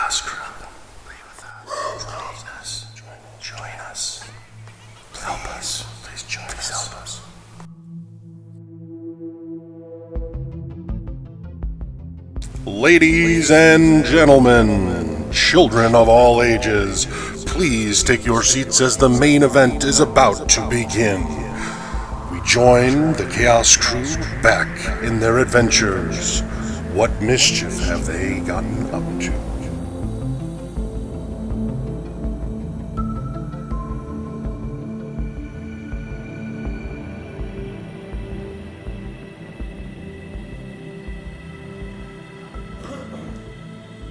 Chaos Crew. Play with us. Join us. Help us. Please help us. Ladies and gentlemen, children of all ages, please take your seats as the main event is about to begin. We join the Chaos Crew back in their adventures. What mischief have they gotten up to?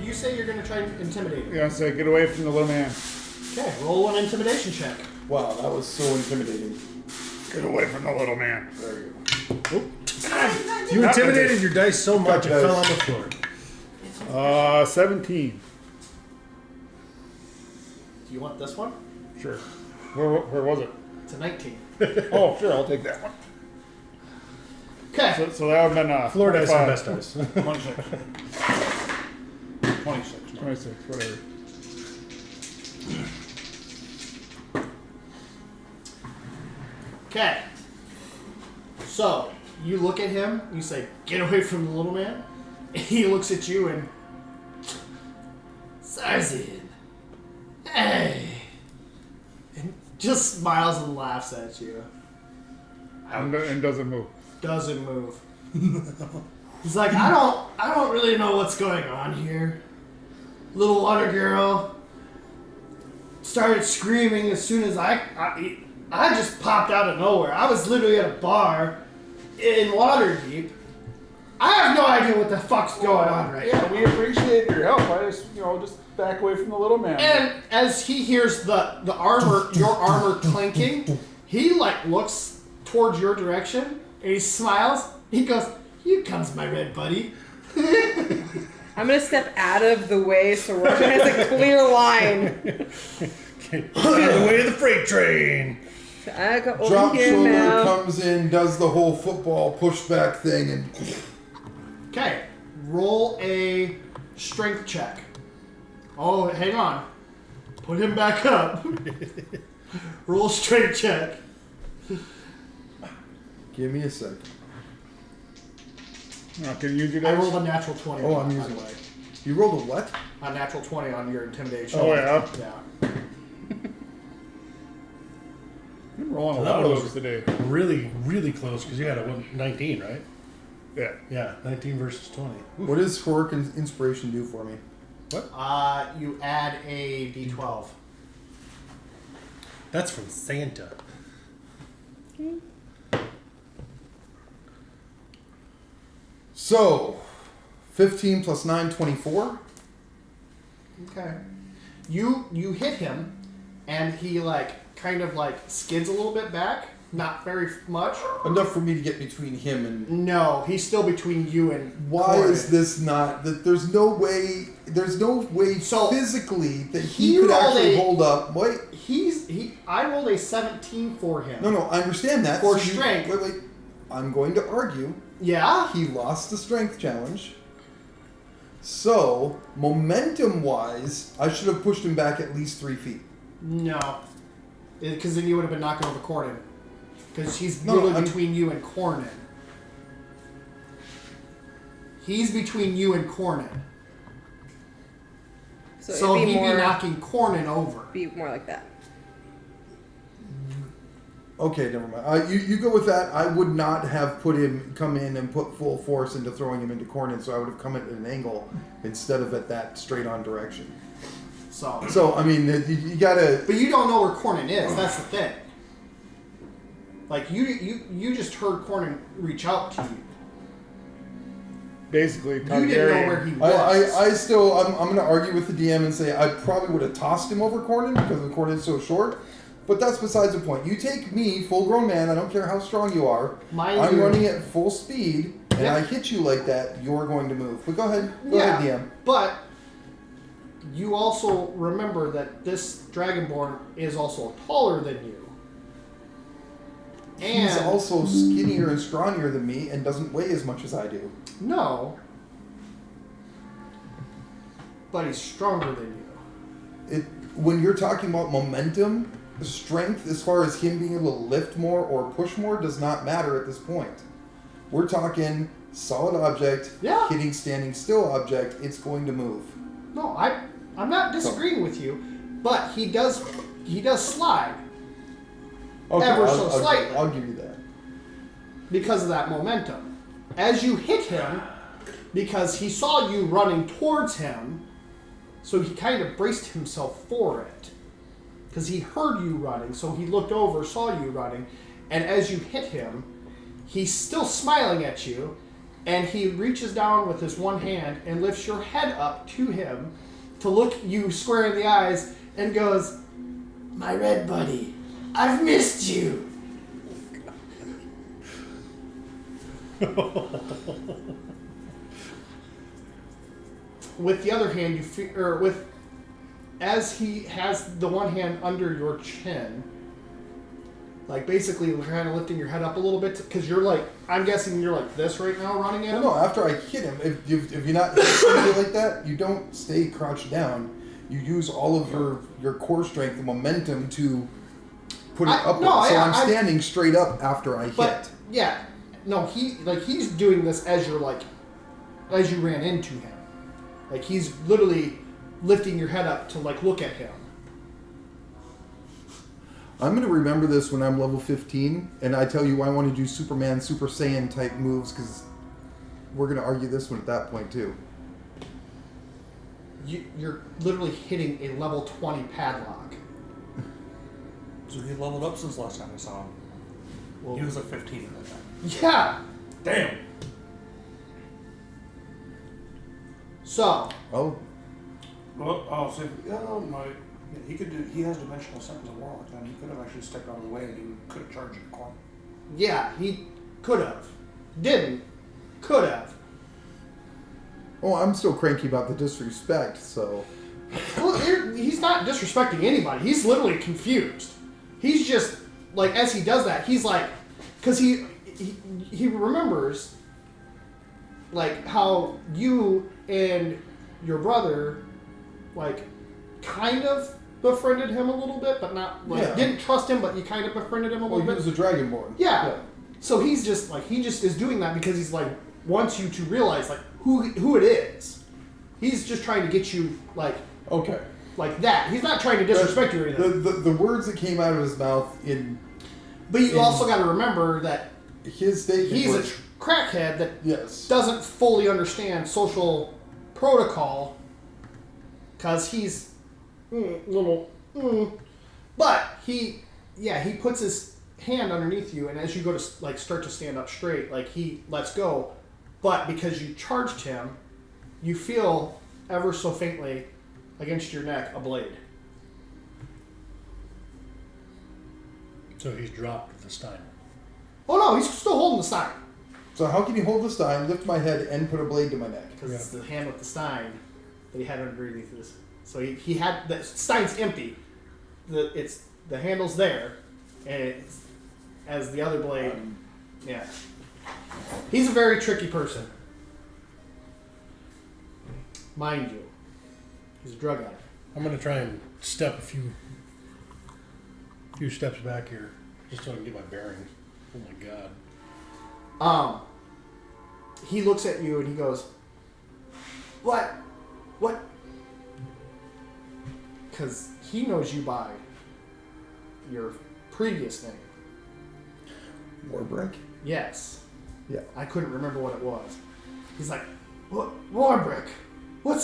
You say you're going to try and intimidate me. Yeah, so get away from the little man. Okay, roll one intimidation check. Wow, that was so intimidating. Get away from the little man. There you go. You intimidated your dice so much it Got fell dice. on the floor. 17. Do you want this one? Sure. Where was it? It's a 19. Oh, sure, I'll take that one. Okay. So that would have been Floor dice are 25. best dice. 26. 26, whatever. Okay. So, you look at him, you say, get away from the little man. And he looks at you and... Sarzin. Hey. And just smiles and laughs at you. And doesn't move. Doesn't move. He's like, I don't really know what's going on here. Little water girl started screaming as soon as I just popped out of nowhere. I was literally at a bar in Waterdeep. I have no idea what the fuck's going on right now. Yeah, we appreciate your help. I just back away from the little man. And as he hears the armor, your armor clinking, he like looks towards your direction and he smiles. He goes, "Here comes my red buddy." I'm gonna step out of the way so Roshan has a clear line. Get out of the way of the freight train. I go over Drop here shoulder now. comes in, does the whole football pushback thing, and Okay, roll a strength check. Oh, hang on. Put him back up. Roll a strength check. give me a sec. Can you use your I dice? rolled a natural 20. Oh, on I'm that, using by the way. You rolled a what? A natural 20 on your intimidation. Oh, yeah? Yeah. I'm rolling a That lot of was those today. really, really close because you had a 19, right? Yeah. Yeah, 19 versus 20. What does Hork Inspiration do for me? You add a d12. That's from Santa. So, 15 plus 9, 24. Okay. You hit him, and he kind of skids a little bit back. Not very much. Enough for me to get between him and... No, he's still between you and Why Corin. is this not... that? There's no way So, physically that he he could rolled actually a- hold up. Wait. I rolled a 17 for him. No, I understand that. For So you- strength. Wait. I'm going to argue. Yeah? He lost the strength challenge. So, momentum-wise, I should have pushed him back at least 3 feet. No. Because then you would have been knocking over Cornin. Because he's No, literally I'm- between you and Cornin. He's between you and Cornin. So it'd he'd be more, be knocking Cornin over. be more like that. Okay, never mind. You go with that. I would not have come in and put full force into throwing him into Cornin, so I would have come at an angle instead of at that straight-on direction. So, I mean, you gotta... But you don't know where Cornin is. That's the thing. You just heard Cornin reach out to you. Basically, You didn't know where he was. I still... I'm going to argue with the DM and say I probably would have tossed him over Cornin because the Cornin's so short. But that's besides the point. You take me, full-grown man, I don't care how strong you are. I'm running at full speed, and Yeah. I hit you like that, you're going to move. But go ahead. Go Yeah, ahead, DM. but you also remember that this Dragonborn is also taller than you. And He's also skinnier and scrawnier than me and doesn't weigh as much as I do. no. but he's stronger than you. When you're talking about momentum, strength, as far as him being able to lift more or push more, does not matter at this point. We're talking solid object, Yeah. hitting standing still object, it's going to move. No, I'm not disagreeing with you, but he does slide ever so slightly I'll give you that. because of that momentum. As you hit him, because he saw you running towards him, so he kind of braced himself for it. Because he heard you running, so he looked over, saw you running, and as you hit him, he's still smiling at you, and he reaches down with his one hand and lifts your head up to him to look you square in the eyes and goes, "My red buddy, I've missed you." With the other hand, as he has the one hand under your chin, like basically kind of lifting your head up a little bit, because you're like, I'm guessing you're like this right now running at him? No, after I hit him, if you're not hitting somebody like that, you don't stay crouched down. You use all of your core strength and momentum to put it up. I'm standing straight up after I hit. Yeah, no, he's doing this as you ran into him. Like he's literally lifting your head up to like look at him. I'm going to remember this when I'm level 15, and I tell you I want to do Superman, Super Saiyan type moves, because we're going to argue this one at that point too. You're literally hitting a level 20 padlock. So he leveled up since last time I saw him. Well, He was like 15 at that time. yeah. Damn. So, Well, so he could do. He has dimensional step as a warlock. Then he could have actually stepped out of the way, and he could have charged the corner. yeah, he could have. Didn't. Could have. Oh, I'm still cranky about the disrespect, so... Well, he's not disrespecting anybody. He's literally confused. He's just, like, as he does that, he's like... Because he remembers, like, how you and your brother, like, kind of befriended him a little bit, but not, like, Yeah. didn't trust him, but you kind of befriended him a Well, little he bit. was a Dragonborn. Yeah. So he's just, like, he just is doing that because he's, like, wants you to realize, like, who it is. He's just trying to get you, like that. He's not trying to disrespect you or anything. The words that came out of his mouth But you also got to remember that his statement he's a was, crackhead that yes. doesn't fully understand social protocol because he's but he puts his hand underneath you, and as you go to like start to stand up straight, like he lets go, but because you charged him, you feel ever so faintly against your neck a blade. So he's dropped the Stein. Oh no, he's still holding the stein So how can you hold the stein, lift my head, and put a blade to my neck? because it's the hand with the stein that he had underneath this. So he had the stein's empty. The handle's there, and it's as the other blade. Yeah, he's a very tricky person, mind you. He's a drug addict. I'm gonna try and step a few steps back here, just so I can get my bearings. Oh my god. He looks at you and he goes, "What? What?" Because he knows you by your previous name. Warbrick? Yes. Yeah. I couldn't remember what it was. He's like, "What, Warbrick? Why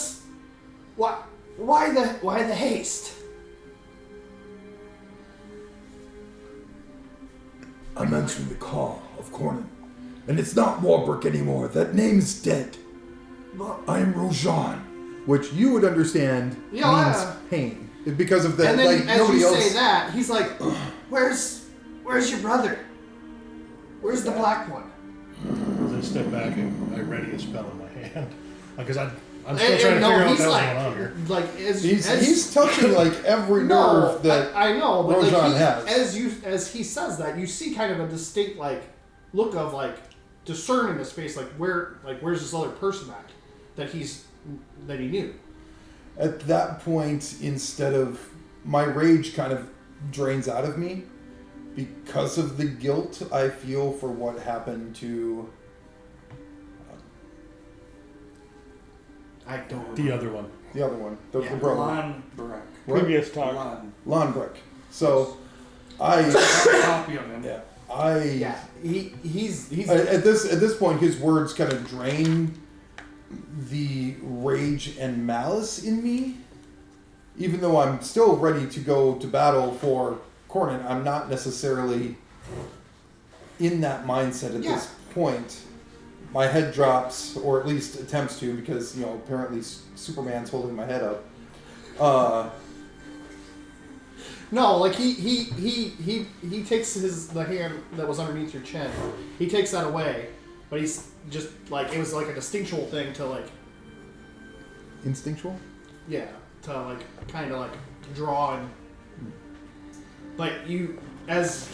the haste?" I'm answering the call of Cornan. And it's not Warbrick anymore. That name's dead. But, I am Rojan. Which you would understand means pain. Because of the, and then like, as nobody you else... say that, he's like, Where's your brother? Where's the black one?" As I step back and I ready a spell in my hand, because I'm still And trying to figure out he's what's like, going on here. like He's touching, like, every no, nerve that... I know, but Rojan like has. as he says that, you see kind of a distinct like look of like discern in his face, like where's this other person at that he knew. At that point, instead of my rage kind of drains out of me because of the guilt I feel for what happened to I don't. The other one. the other one, the Yeah, brother, Lon Breck. Previous talk. Lon. Lonbrook. So I I, have a copy of him. yeah, Yeah, he's at this point, his words kind of drain the rage and malice in me. Even though I'm still ready to go to battle for Cornan, I'm not necessarily in that mindset at this point. My head drops, or at least attempts to, because apparently Superman's holding my head up. No, like he takes the hand that was underneath your chin. He takes that away, but he's just like it was like a instinctual thing to like Instinctual? to like kind of like draw and like you as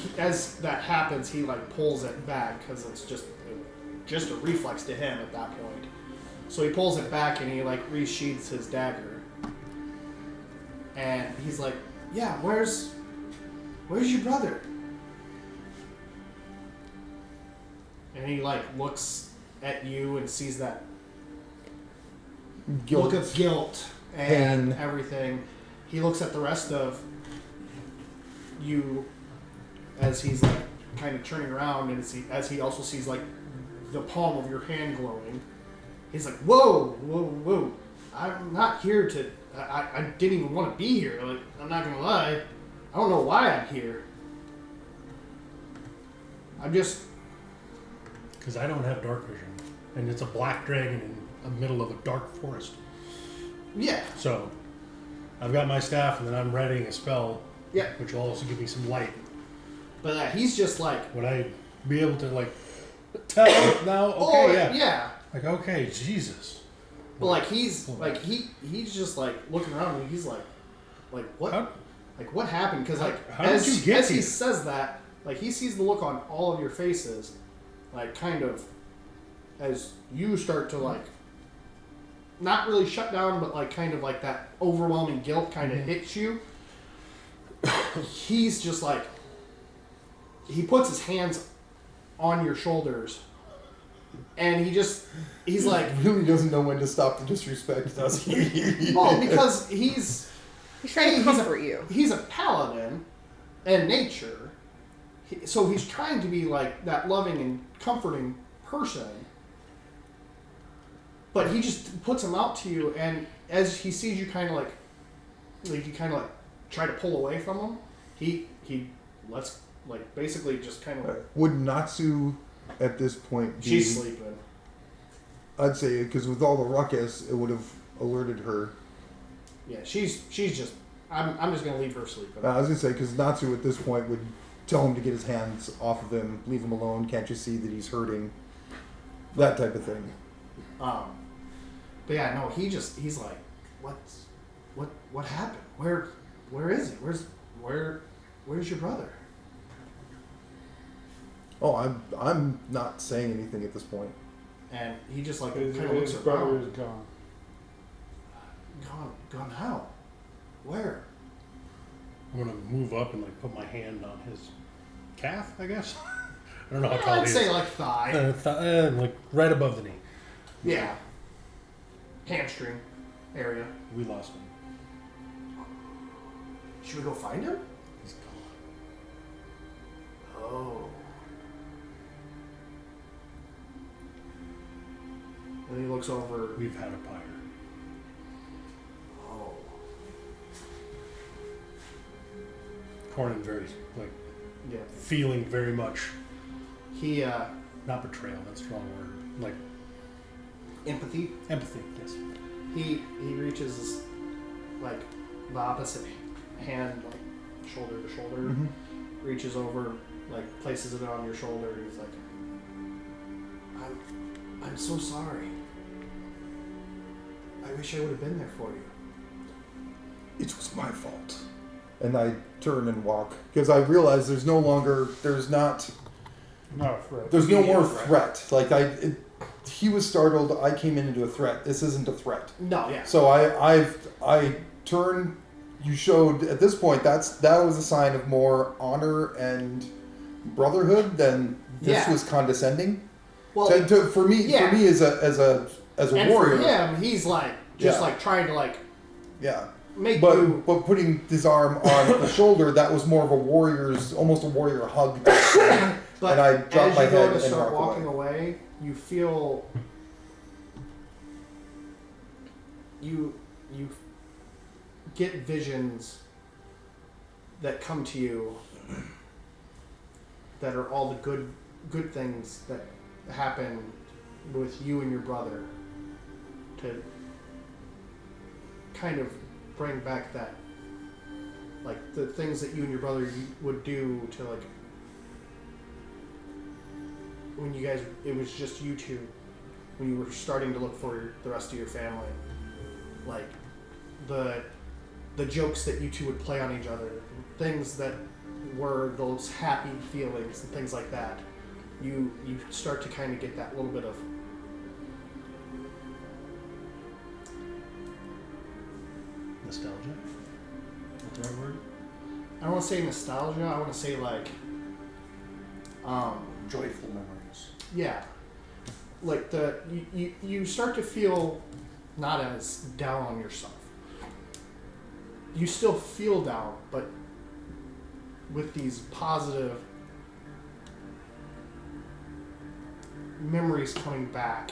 that happens he like pulls it back because it's just a reflex to him at that point. So he pulls it back and he like resheathes his dagger, and he's like, "Yeah, where's your brother?" And he like looks at you and sees that Guilt. look of guilt and Pain. everything. He looks at the rest of you as he's like kind of turning around, and as he also sees like the palm of your hand glowing. He's like, "Whoa, whoa, whoa! I'm not here to. I didn't even want to be here. Like, I'm not gonna lie. I don't know why I'm here. I'm just." Because I don't have dark vision, and it's a black dragon in the middle of a dark forest. Yeah. So, I've got my staff, and then I'm readying a spell, Yeah. which will also give me some light. But he's just like, Would I be able to like tell now? Okay, "Oh yeah. yeah." Like okay, Jesus. But like he's just like looking around and he's like what? How- Like what happened? Because like How did you get as he here? says that, like he sees the look on all of your faces, like kind of as you start to like not really shut down, but like kind of like that overwhelming guilt kind of hits you. He's just like he puts his hands on your shoulders, and he's like, Really doesn't know when to stop the disrespect, does he? well, because he's trying to he's comfort you. He's a paladin in nature, so he's trying to be like that loving and comforting person. But he just puts him out to you, and as he sees you kind of like you kind of like try to pull away from him, he lets like basically just kind of Would Natsu at this point be... she's sleeping. I'd say, because with all the ruckus, it would have alerted her. Yeah, she's just. I'm just gonna leave her sleeping. I was going to say, because Natsu at this point would tell him to get his hands off of him, leave him alone, can't you see that he's hurting? That type of thing. But yeah, no, he's like, what happened? Where is he? Where's your brother? Oh, I'm not saying anything at this point. And he just like His, kind of looks his brother around. is gone. Gone how? Where? I'm gonna move up and like put my hand on his calf, I guess. I don't know how tall I'd he say is. like thigh. Like right above the knee. Yeah. Hamstring area. We lost him. Should we go find him? He's gone. Oh. And he looks over. We've had a pyre. Oh. Cornan very like Yeah. feeling very much He not betrayal. That's the wrong word. Like empathy. empathy. Yes. He reaches his, like the opposite hand, like shoulder to shoulder, reaches over, like places it on your shoulder, and he's like, I'm so sorry. I wish I would have been there for you. It was my fault. And I turn and walk, because I realize there's no more Not a threat. threat. Like, he was startled. I came in into a threat. This isn't a threat. No, yeah. So I turned. You showed at this point that was a sign of more honor and brotherhood than this was condescending. Well, For me as a and warrior. for him, he's like just Yeah. like trying to like Yeah. make But you. but putting his arm on the shoulder, that was more of almost a warrior hug. But and I dropped my as you head go to and start walk walking away, you feel you get visions that come to you that are all the good things that happen with you and your brother to kind of bring back that, like, the things that you and your brother would do to, like, when you guys, it was just you two, when you were starting to look for the rest of your family, like the jokes that you two would play on each other, things that were those happy feelings and things like that. You start to kind of get that little bit of Nostalgia? What's the right word? I don't want to say nostalgia. I want to say like, Joyful memories. yeah, like you start to feel not as down on yourself. You still feel down, but with these positive memories coming back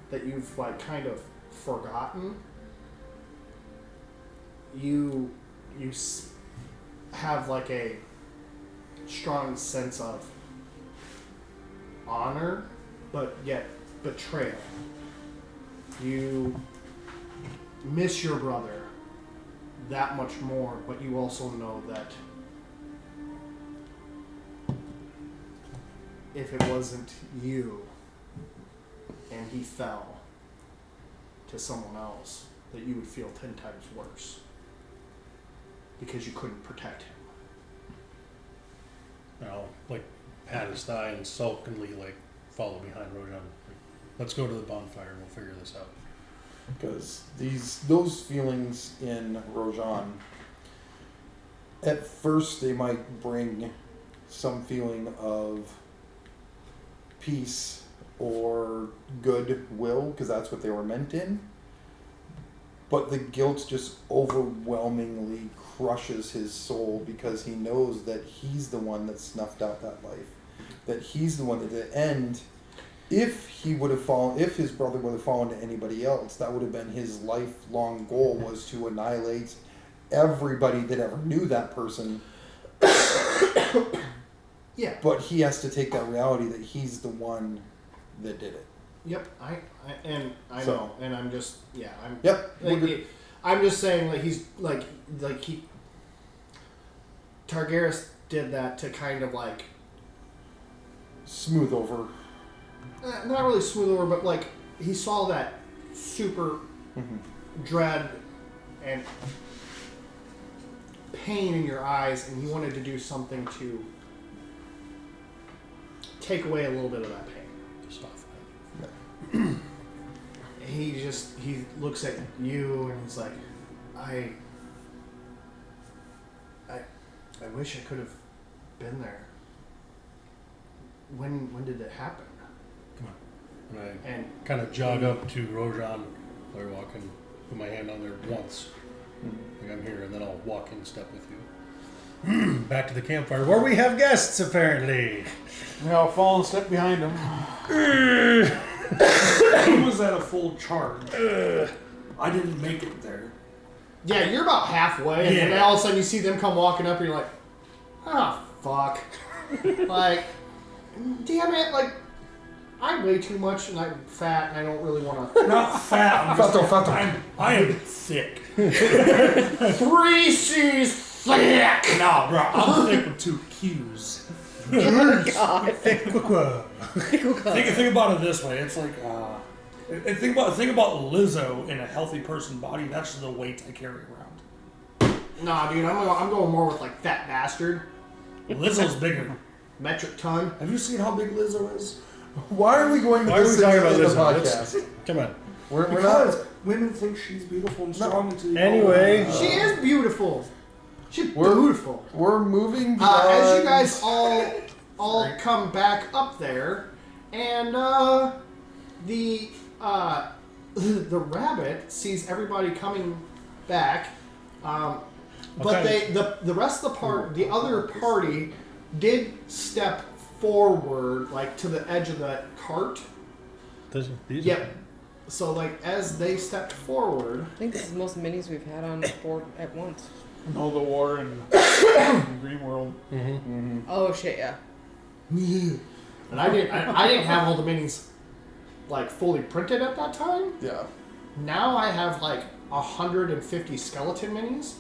that you've like kind of forgotten. You have like a strong sense of honor, but yet betrayal. You miss your brother that much more, but you also know that if it wasn't you and he fell to someone else, that you would feel 10 times worse because you couldn't protect him. I'll like pat his thigh and sulkily like follow behind Rojan. Like, let's go to the bonfire and we'll figure this out. Because those feelings in Rojan, at first they might bring some feeling of peace or goodwill, because that's what they were meant in. But the guilt just overwhelmingly crushes his soul because he knows that he's the one that snuffed out that life. That he's the one that at the end, if he would have fallen, if his brother would have fallen to anybody else, that would have been his lifelong goal, was to annihilate everybody that ever knew that person. Yeah. But he has to take that reality that he's the one that did it. Yep, I So- know, and I'm just I'm Yep. like, I'm just saying like he's like he Targaryen did that to kind of like Smooth over. not really smooth over, but like he saw that super dread and pain in your eyes, and he wanted to do something to take away a little bit of that pain. He looks at you and he's like, I wish I could have been there. When did it happen? Come on. And I And kind of jog up to Rojan, or walk and put my hand on there once. Like I'm here, and then I'll walk in step with you. Back to the campfire, where we have guests, apparently. Yeah, I'll fall and step behind him. He was at a full charge. I didn't make it there. yeah, you're about halfway, and then Yeah. all of a sudden you see them come walking up, and you're like, ah, fuck. Like, damn it, like, I weigh too much, and I'm fat, and I don't really want to. Not fat. I'm just, I am thick. 3 C's thick! Nah, bro. I'm thick with 2 Q's. God. Think about it this way. It's like, and think about Lizzo in a healthy person body. That's the weight I carry around. Nah, dude, I'm going more with, like, fat bastard. Lizzo's bigger. Metric ton. Have you seen how big Lizzo is? Why are we going to Why are we this talking in about the this? podcast? Come on. We're Because not. women think she's beautiful and strong. until you Anyway. call her- She is beautiful. She's We're- beautiful. We're moving. As you beyond- guys all come back up there, and the the rabbit sees everybody coming back, but Okay. the rest of the other party did step forward, like to the edge of the cart. These Yep. So like as they stepped forward, I think this is the most minis we've had on board at once. All the war in Green World. Oh shit, yeah. and I didn't have all the minis like fully printed at that time. Yeah. Now I have like 150 skeleton minis.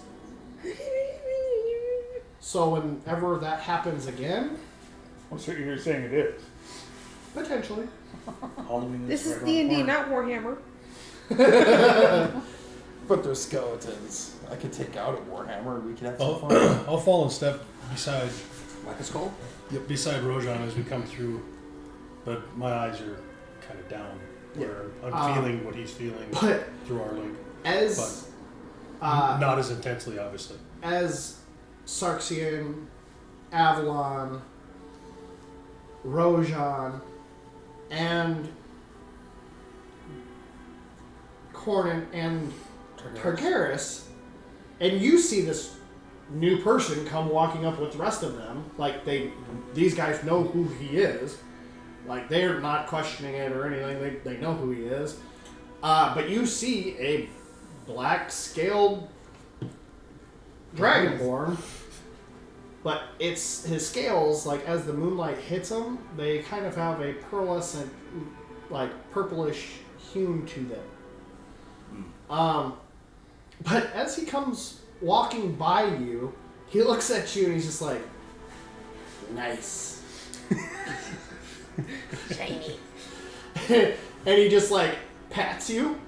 So whenever that happens again, Well, so you're saying it is. potentially. Halloween This is right around D&D, the corner. not Warhammer. But they're skeletons. I could take out a warhammer and we could have some I'll, fun. I'll fall and step beside Like a skull? beside Rojan as we come through, but my eyes are kind of down. Where I'm feeling what he's feeling But through our link. as Not as intensely, obviously. as Sarxian, Avalon, Rojan, and Cornin and Targaris, and you see this new person come walking up with the rest of them, like these guys know who he is, like they're not questioning it or anything. They know who he is, but you see a black scaled dragonborn, but it's his scales, like as the moonlight hits them, they kind of have a pearlescent, like purplish hue to them. But as he comes walking by you, he looks at you and he's just like, nice. Shiny. And he just like pats you.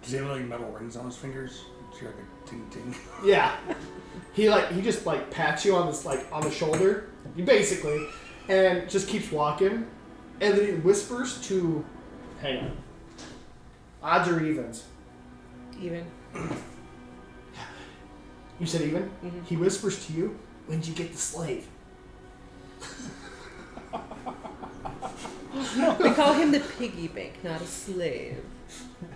Does he have like metal rings on his fingers? Is he like a ting ting? Yeah. He just like pats you on this like on the shoulder, basically, and just keeps walking. And then he whispers to, hang on, odds or evens? Even. You said even? Mhm. He whispers to you, when'd you get the slave? We call him the piggy bank, not a slave.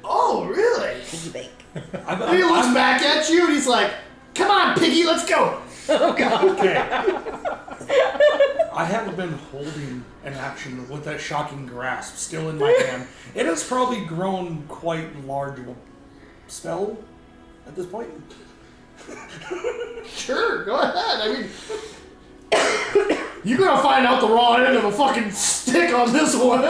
Oh, really? Piggy bank. And he looks back at you and he's like, come on, piggy, let's go. Oh god. Okay. I haven't been holding an action with that shocking grasp still in my hand. It has probably grown quite large of a spell at this point. Sure, go ahead. I mean, you're gonna find out the raw end of the fucking stick on this one.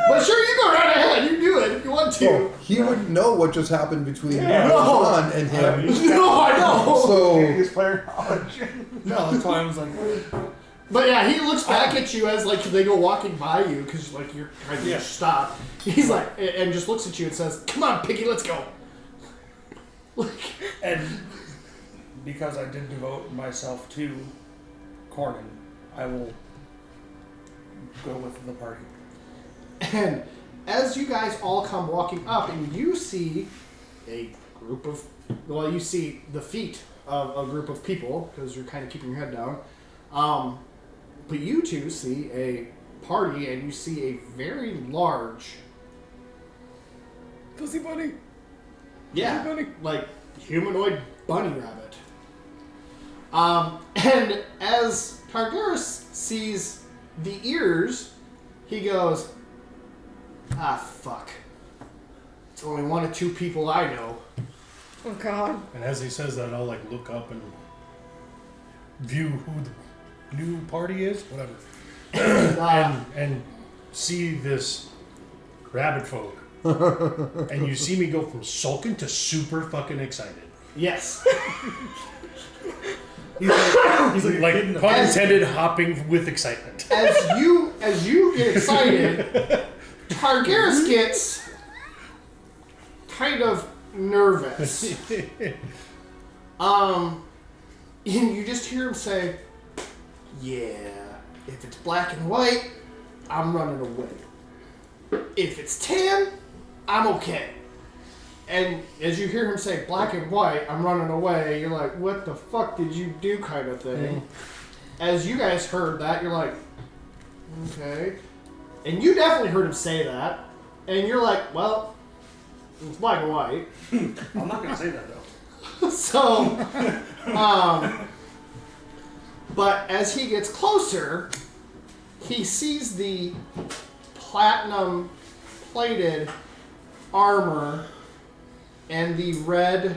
But sure, you go right ahead. You do it if you want to. Well, he wouldn't know what just happened between No. John and him. No, I know. So He's player knowledge. No, that's why I was like, But yeah, he looks back at you as like they go walking by you because like you're trying to stop. He's like, and just looks at you and says, "Come on, piggy, let's go." and because I did devote myself to Cornin, I will go with the party. And as you guys all come walking up, and you see a group of, well, you see the feet of a group of people because you're kind of keeping your head down. But you two see a party, and you see a very large, Pussy bunny. yeah, bunny. like humanoid bunny rabbit. And as Targaris sees the ears, he goes, ah, fuck. It's only one of two people I know. Oh god. And as he says that, I'll like look up and view who the new party is, whatever, and see this rabbit folk. And you see me go from sulking to super fucking excited. Yes. He's like pun intended, hopping with excitement. As you get excited, Targaris gets kind of nervous. And you just hear him say, "Yeah, If it's black and white, I'm running away. If it's tan, I'm okay. And as you hear him say black and white, I'm running away, you're like, what the fuck did you do kind of thing. As you guys heard that, you're like, okay. And you definitely heard him say that. And you're like, well, it's black and white. I'm not gonna say that though. So, but as he gets closer, he sees the platinum plated armor and the red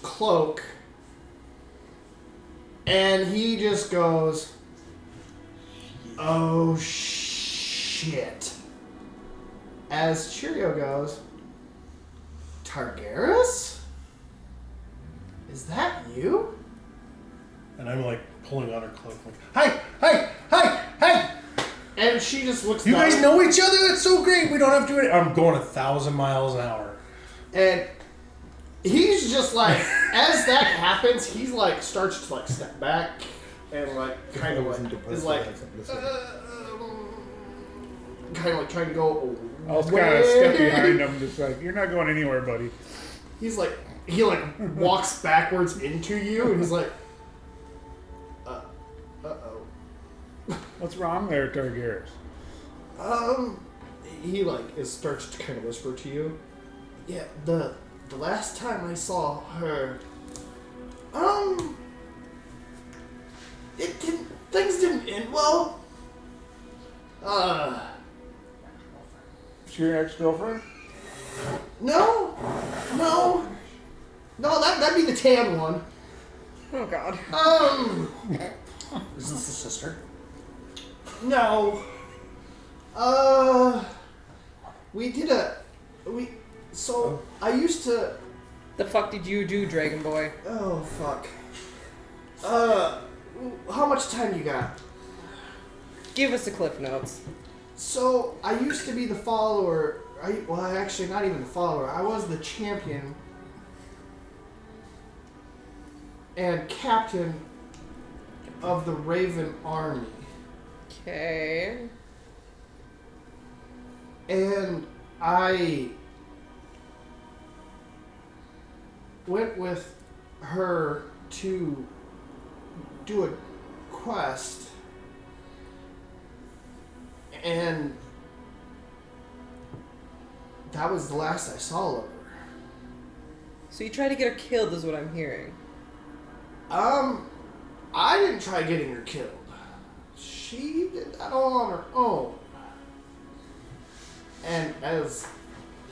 cloak, and he just goes, oh shit. As Cheerio goes, Targarus? Is that you? And I'm like pulling on her cloak, like, hi! And she just looks You down. guys know each other? That's so great. We don't have to do it. I'm going 1,000 miles an hour. And he's just like, as that happens, he's like, starts to like step back and like kind of like, is like, kind of like trying to go I was kind of step away. behind him, just like, you're not going anywhere, buddy. He's like, he like walks backwards into you, and he's like, uh-oh. What's wrong there, Targaryen? He like starts to kind of whisper to you. Yeah, the last time I saw her, things didn't end well. Is your ex-girlfriend? No, that'd be the tan one. Oh God. Is this the sister? No. So I used to. The fuck did you do, Dragon Boy? Oh fuck. How much time you got? Give us the cliff notes. So I used to be the follower. Actually, not even the follower. I was the champion and captain of the Raven Army. Okay. And I went with her to do a quest, and that was the last I saw of her. So you tried to get her killed, is what I'm hearing. I didn't try getting her killed. She did that all on her own. And as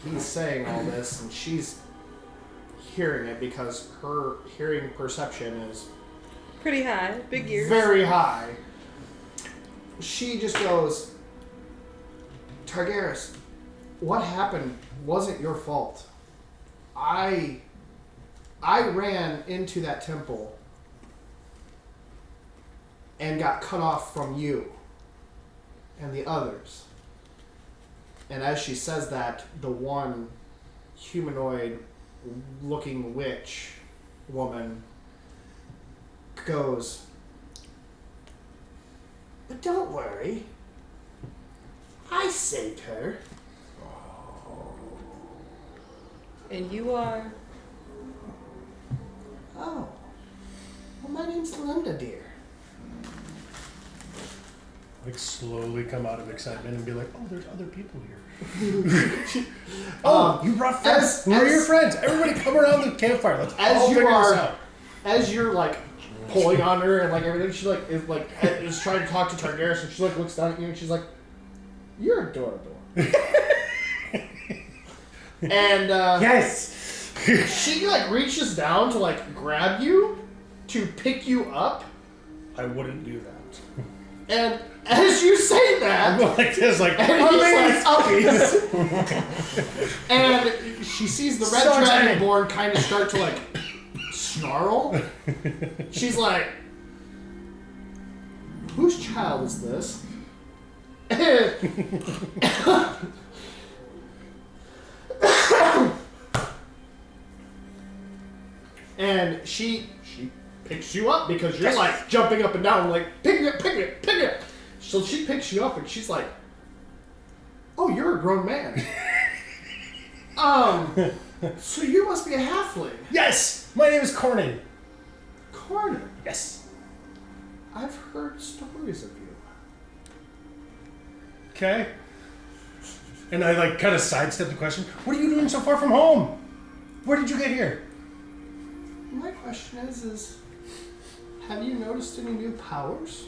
he's saying all this, and she's hearing it because her hearing perception is Pretty high, big ears. very high, she just goes, Targaryen, what happened wasn't your fault. I ran into that temple and got cut off from you and the others. And as she says that, the one humanoid-looking witch woman goes, but don't worry. I saved her. And you are? Oh. Well, my name's Linda, dear. Like slowly come out of excitement and be like, oh, there's other people here. You brought friends. Who are your friends? Everybody come around the campfire. Let's all figure this out. As you're like pulling on her and like everything, she like is trying to talk to Targaryen, and she like looks down at you and she's like, "You're adorable." And Yes. she like reaches down to like grab you, to pick you up, I wouldn't do that. and as you say that, I'm like this, like, and he's like, and she sees the red So excited. dragonborn kind of start to like snarl. She's like, whose child is this? And she picks you up because you're like jumping up and down, like pick me up, pick me up, pick me up. So she picks you up and she's like, "Oh, you're a grown man. So you must be a halfling." Yes! My name is Cornin. Corner, Yes. I've heard stories of you. Okay. And I like kind of sidestep the question. What are you doing so far from home? Where did you get here? My question is have you noticed any new powers?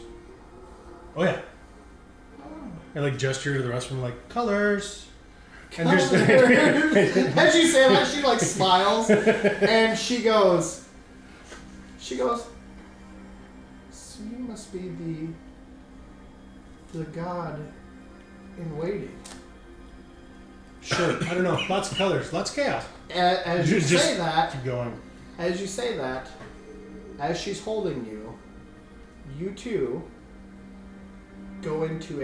Oh yeah. I like gesture to the rest of them like colors. And As you say that, she like smiles and she goes, "So you must be the god in waiting." Sure. I don't know. Lots of colors. Lots of chaos. As you Just say that, keep going. as you say that, as she's holding you, you two go into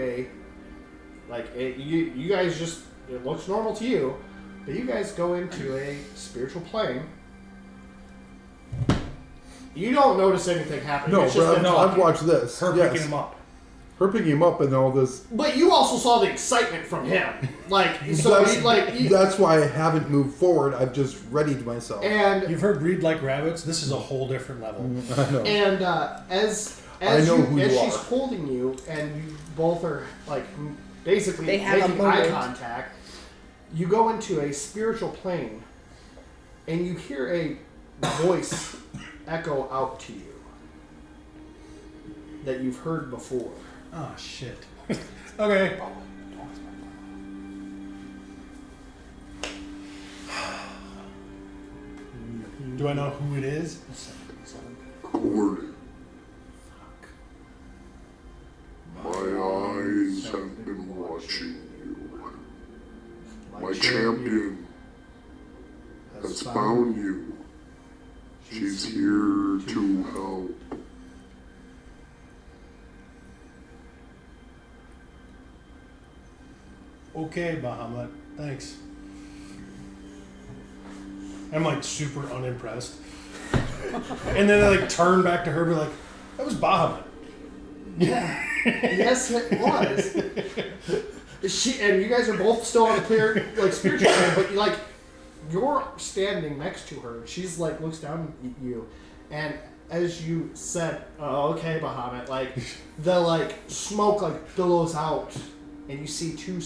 you guys just, it looks normal to you, but you guys go into a spiritual plane. You don't notice anything happening. No, it's just but them I've talking. watched this. Her Yes. picking him up. Her picking him up and all this. But you also saw the excitement from him, so That's why I haven't moved forward. I've just readied myself. and You've heard breed like rabbits. This is a whole different level. I know. And as I know who as you she's are. holding you, and you both are like basically They have a making eye moment. contact, you go into a spiritual plane, and you hear a voice echo out to you that you've heard before. Oh shit. Okay. Do I know who it is? Cornin. My eyes have been watching you. My champion has found you. She's here to help. Okay, Bahamut. Thanks. I'm like super unimpressed. And then I like turn back to her and be like, that was Bahamut. Yes, it was. She and you guys are both still on the clear, like spiritual plane, but like you're standing next to her. She's like looks down at you, and as you said, "Oh, okay, Bahamut," like the like smoke like billows out, and you see two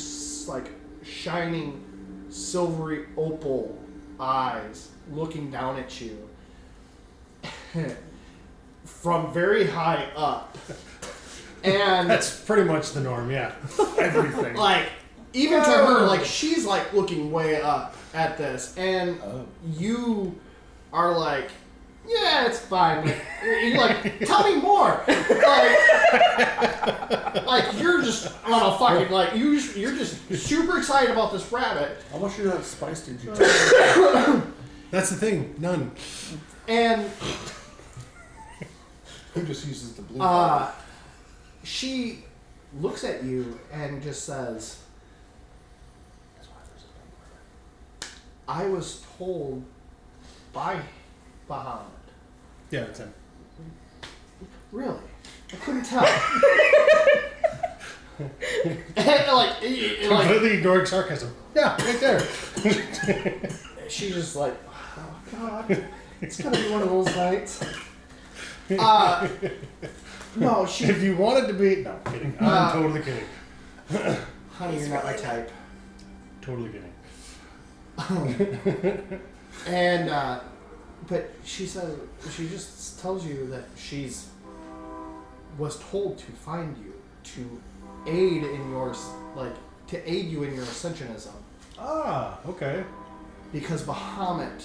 like shining silvery opal eyes looking down at you from very high up. And That's pretty much the norm, yeah. Everything. like even to her, like she's like looking way up at this, and you are like, yeah, it's fine. Like, you're like, tell me more. Like you're just on a fucking like you're just super excited about this rabbit, How much of that spice did you take? That's the thing. None. and Who just uses the blue? she looks at you and just says, "I was told by Bahamut." Yeah, it's him. Really? I couldn't tell. And like Completely ignoring sarcasm. Yeah, right there. she's just like, "Oh God, it's gonna be one of those nights." No, she, If you wanted to be... No, I'm kidding. I'm totally kidding. honey, you're not my type. Totally kidding. And but she says, she just tells you that she's was told to find you to aid in your to aid you in your ascensionism, Ah, okay. because Bahamut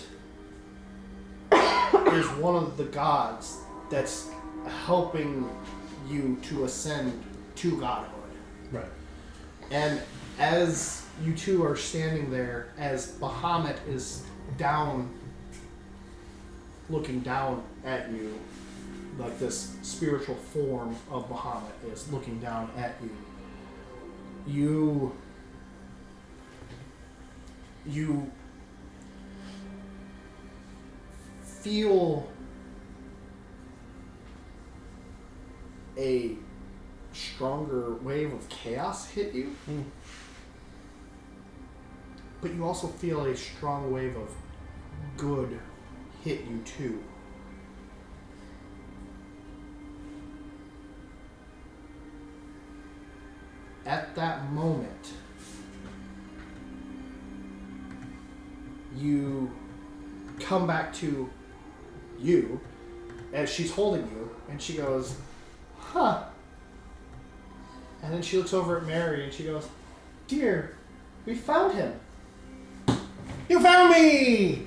is one of the gods that's helping you to ascend to godhood. Right. And as you two are standing there, as Bahamut is looking down at you, like this spiritual form of Bahamut is looking down at you, you feel a stronger wave of chaos hit you. But you also feel a strong wave of good hit you too. At that moment, you come back to you as she's holding you, and she goes, huh. And then she looks over at Mary and she goes, dear, we found him. You found me!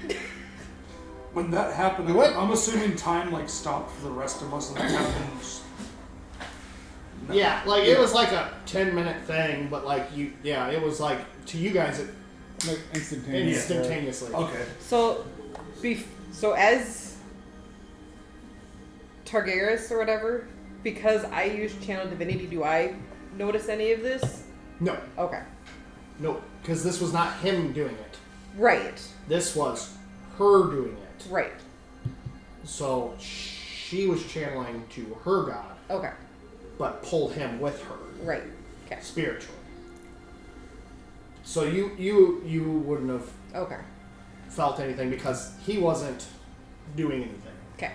When that happened, What? I'm assuming time like stopped for the rest of us, and that happened. Yeah, like it was like a 10-minute thing, but like it was like to you guys it Like instantaneous. instantaneously. Okay. So, so as Targaryen or whatever, because I use Channel Divinity, do I notice any of this? No, Okay. no, because this was not him doing it. Right. This was her doing it. Right. So she was channeling to her god, Okay. but pulled him with her Right. Okay. spiritually. So you wouldn't have Okay. felt anything because he wasn't doing anything. Okay.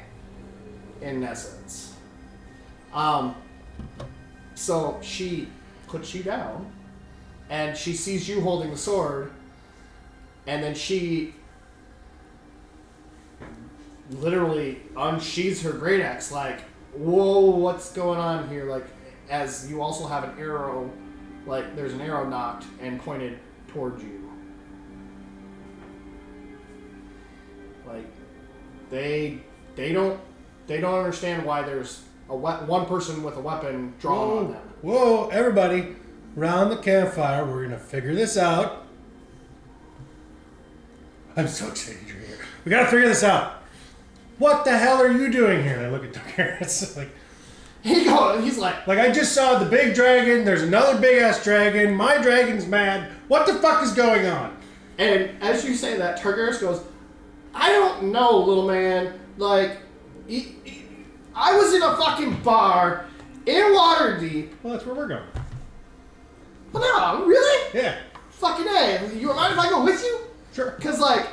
In essence. So she puts you down, and she sees you holding the sword, and then she literally unsheathes her great axe, like, whoa, what's going on here? Like, as you also have an arrow, like, there's an arrow knocked and pointed towards you. Like, they don't understand why there's one person with a weapon drawn on them. Whoa, everybody, round the campfire, we're gonna figure this out. I'm so excited you're here. We gotta figure this out. What the hell are you doing here? And I look at Targaryen. It's like He's like, I just saw the big dragon. There's another big ass dragon. My dragon's mad. What the fuck is going on? and as you say that, Targaryen goes, I don't know, little man. Like, I was in a fucking bar in Waterdeep. Well, that's where we're going. No, really? Yeah, Fucking A. You mind if I go with you? sure. Because, like,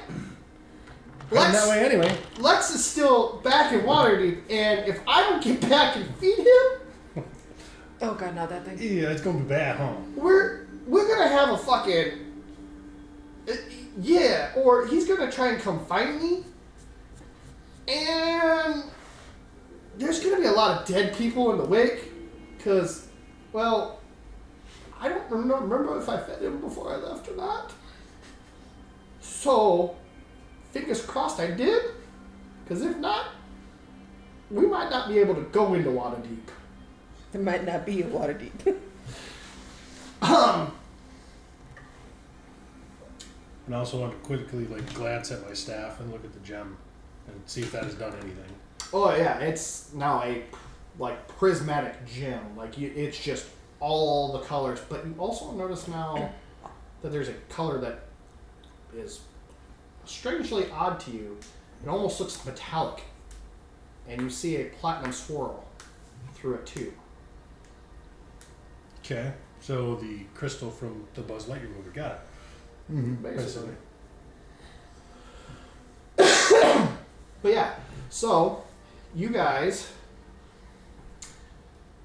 Heading that way anyway. Lex is still back in Waterdeep, and if I don't get back and feed him, Oh god, not that thing. Yeah, it's gonna be bad, huh? we're gonna have a fucking yeah, or he's gonna try and come find me, and there's gonna be a lot of dead people in the wake, because, well, I don't remember if I fed him before I left or not. So, fingers crossed I did, because if not, we might not be able to go into Waterdeep. It might not be a water deep. And I also want to quickly glance at my staff and look at the gem and see if that has done anything. Oh yeah, it's now a prismatic gem. It's just all the colors. But you also notice now that there's a color that is strangely odd to you. It almost looks metallic, and you see a platinum swirl through it too. Okay, so the crystal from the Buzz Lightyear movie, got it. Basically. But yeah, so you guys,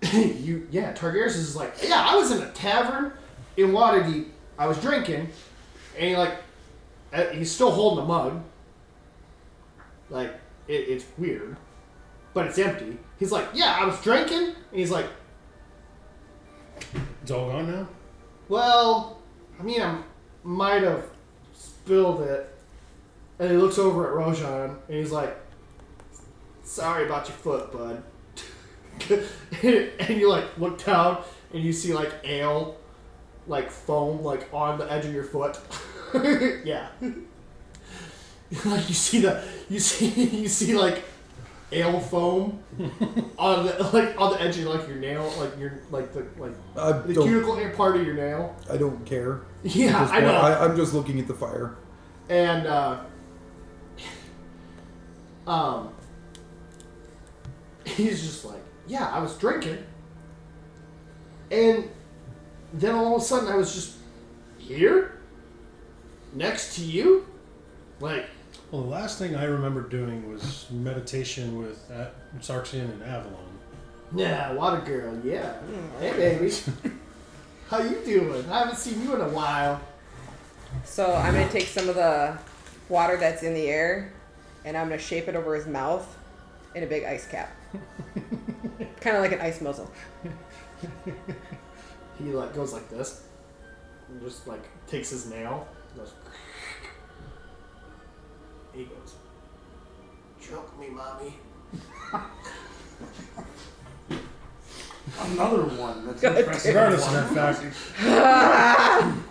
Targaryen is like, yeah, I was in a tavern in Waterdeep. I was drinking, and he's still holding a mug. Like, it's weird, but it's empty. He's like, yeah, I was drinking, and he's like, It's all gone now? well, I mean, I might have spilled it. And he looks over at Roshan, and he's like, sorry about your foot, bud. And you, look down, and you see, ale, foam, on the edge of your foot. Yeah. You see ale foam on the edge of your nail, the cuticle part of your nail. I don't care. Yeah, At this I point, know. I'm just looking at the fire. And he's just like, yeah, I was drinking, And then all of a sudden I was just here, next to you, like. Well, the last thing I remember doing was meditation with Sarxian and Avalon. Yeah, water girl, yeah. Hey, baby. How you doing? I haven't seen you in a while. So I'm gonna take some of the water that's in the air, and I'm gonna shape it over his mouth in a big ice cap, kind of like an ice muzzle. He like goes like this, and just like takes his nail, and goes. He goes, choke me, mommy. Another one that's God impressive. Regardless of that fact,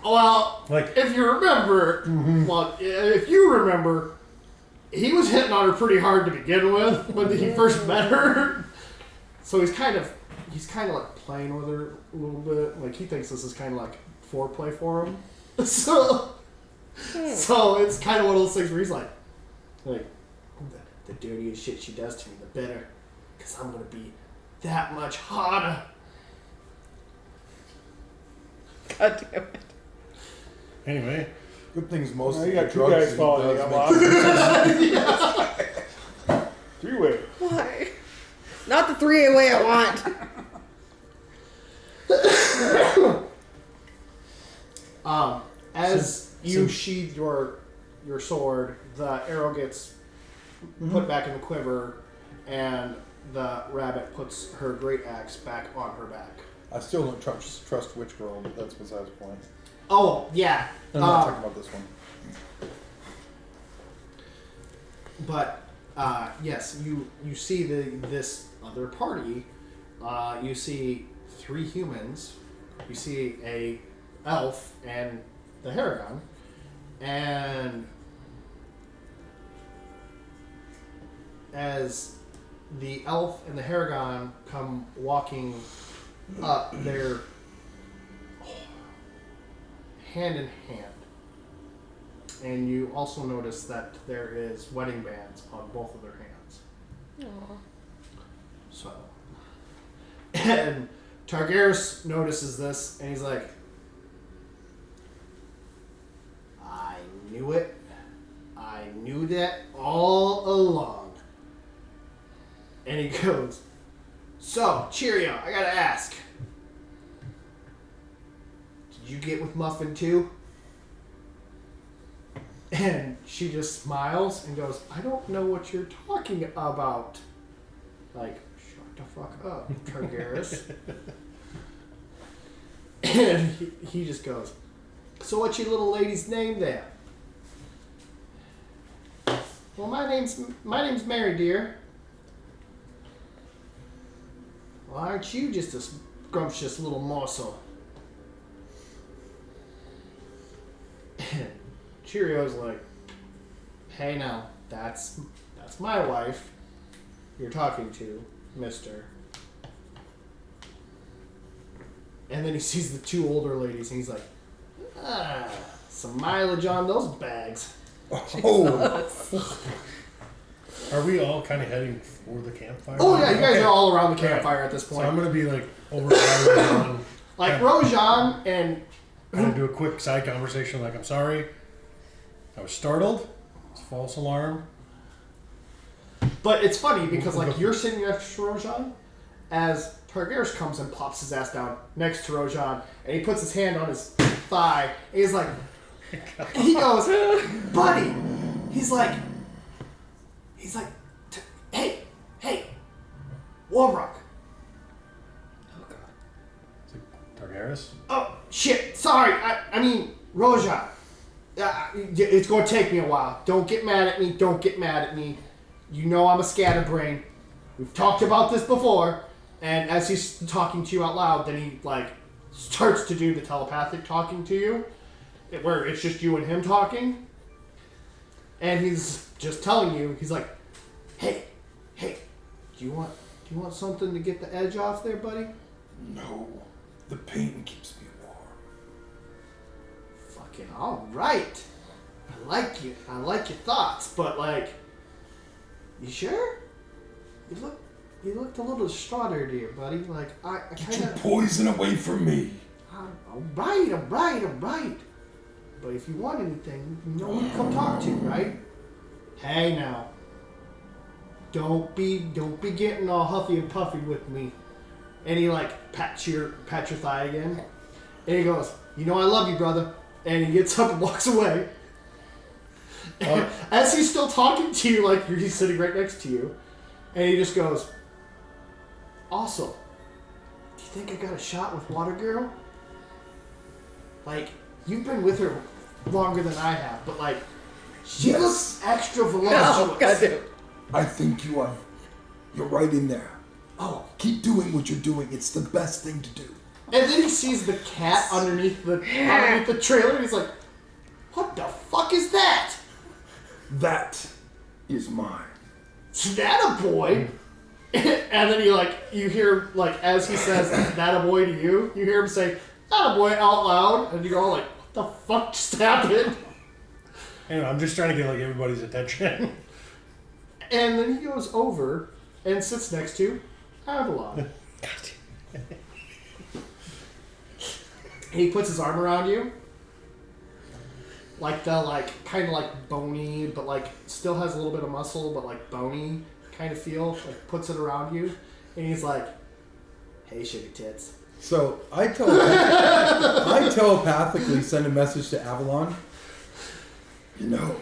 Well, like if you remember, well, if you remember, he was hitting on her pretty hard to begin with when he first met her. So he's kind of like playing with her a little bit. Like he thinks this is kind of like foreplay for him. So it's kind of one of those things where he's like the dirtier shit she does to me, the better, because I'm gonna be that much hotter. God damn it. anyway, Good things most Now of you the got two drugs guys he following does you. make I'm Three-way. Why? Not the three-way I want. As you sheathe your sword, the arrow gets put back in the quiver, and the rabbit puts her great axe back on her back. I still don't trust Witch Girl, but that's besides the point. Oh yeah, I'm not talking about this one. but yes, you see this other party. You see 3 humans. You see a elf and the Haragon, and as the elf and the Haragon come walking up, they're hand in hand. And you also notice that there is wedding bands on both of their hands. So, and Targaryen notices this, and he's like, I knew it. I knew that all along. And he goes, so, Cheerio, I gotta ask. Did you get with Muffin too? And she just smiles and goes, I don't know what you're talking about. Like, shut the fuck up, Targaryen. And he just goes, so what's your little lady's name there? Well, my name's Mary, dear. Well, aren't you just a scrumptious little morsel? And Cheerio's like, hey now, that's my wife you're talking to, mister. And then he sees the 2 older ladies and he's like, some mileage on those bags. Oh, are we all kind of heading for the campfire? Oh yeah, you guys Okay. are all around the campfire at this So I'm point. gonna be like over Rojan. Like Rojan and I'm gonna do a quick side conversation. Like, I'm sorry, I was startled. It's a false alarm. But it's funny because like you're sitting next to Rojan as Targaryen comes and pops his ass down next to Rojan and he puts his hand on his thigh and he's like, he goes, buddy, he's like, hey, Warbrook. Oh god. Is it Targaryen? Oh shit, sorry, I mean Rojan. It's gonna take me a while. Don't get mad at me. You know I'm a scatterbrain. We've talked about this before. And as he's talking to you out loud, then he like starts to do the telepathic talking to you, where it's just you and him talking. And he's just telling you, he's like, hey, do you want something to get the edge off there, buddy? No, the pain keeps me warm. Fucking all right. I like your thoughts, but like, you sure? You look You looked a little distraught there, buddy. Like, I Get your kind of... poison away from me. All right. But if you want anything, you know who to come talk to, right? Hey, now. Don't be getting all huffy and puffy with me. And he, like, pats your thigh again. And he goes, you know I love you, brother. And he gets up and walks away. As he's still talking to you, like, he's sitting right next to you. And he just goes, also, do you think I got a shot with Water Girl? Like, you've been with her longer than I have, but, like, she Yes. looks extra voluptuous. Oh, goddamn. I think you are. You're right in there. Oh. Keep doing what you're doing. It's the best thing to do. And then he sees the cat underneath the trailer, and he's like, what the fuck is that? That is mine. Is that a boy? And then you hear, like, as he says, that a boy to you, you hear him say, that a boy out loud, and you're all like, what the fuck just happened? Anyway, I'm just trying to get like everybody's attention. And then he goes over and sits next to Avalon. And he puts his arm around you. Like the, like, kind of like bony, but like still has a little bit of muscle, but like bony kind of feel. Like puts it around you. And he's like, hey, sugar tits. So I telepathically send a message to Avalon. You know,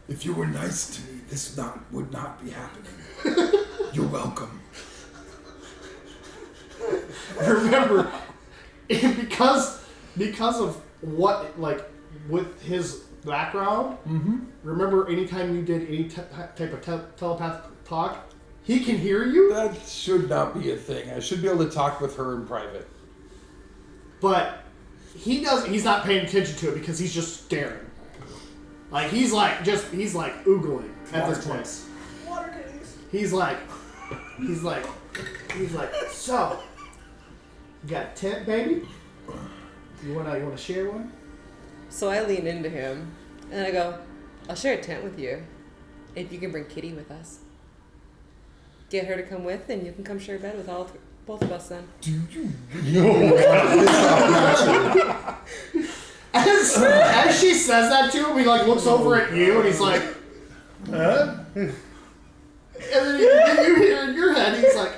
if you were nice to me, this would not be happening. You're welcome. Remember, because of what, like, with his background, remember anytime you did any type of telepathic talk, he can hear you, That should not be a thing. I should be able to talk with her in private. but he's not paying attention to it because he's just staring. Like, he's like oogling at this point. Water kitties. He's like, so, you got a tent, baby? You wanna share one? So I lean into him and I go, I'll share a tent with you if you can bring Kitty with us. Get her to come with, and you can come share a bed with both of us then. Do you As she says that to him, he like looks over at you and he's like, huh? And then you hear in your head, he's like,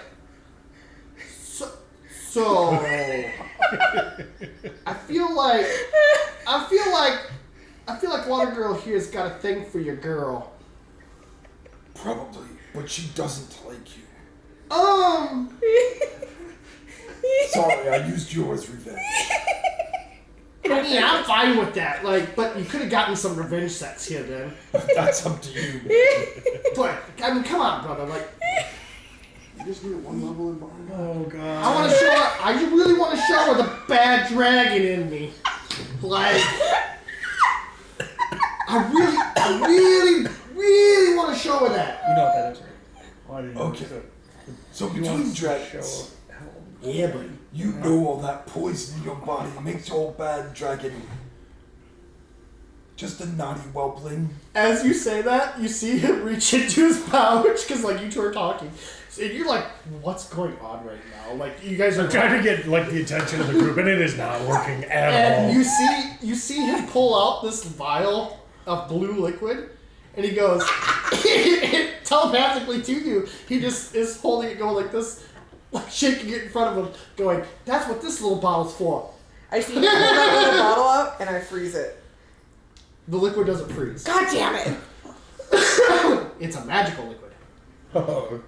so I feel like Water Girl here's got a thing for your girl. Probably, but she doesn't like you. Sorry, I used you as revenge. I mean, I'm fine with that. Like, but you could have gotten some revenge sex here, then. That's up to you. But I mean, come on, brother. Like, You just need one level in mind. Oh god. I really want to show her the bad dragon in me. Like, I really want to show her that. You know what that is, right? Why didn't Okay. So between dragons, Yeah, buddy. you know all that poison in your body makes your old bad dragon just a naughty whelpling. As you say that, you see him reach into his pouch because, like, you two are talking. So you're like, what's going on right now? Like, you guys are I'm trying to get like the attention of the group, and it is not working at and all. you see him pull out this vial of blue liquid, and he goes telepathically to you. He just is holding it, going like this, like shaking it in front of him, going, "That's what this little bottle's for." I see you pull that little bottle up and I freeze it. The liquid doesn't freeze. God damn it! It's a magical liquid. Oh,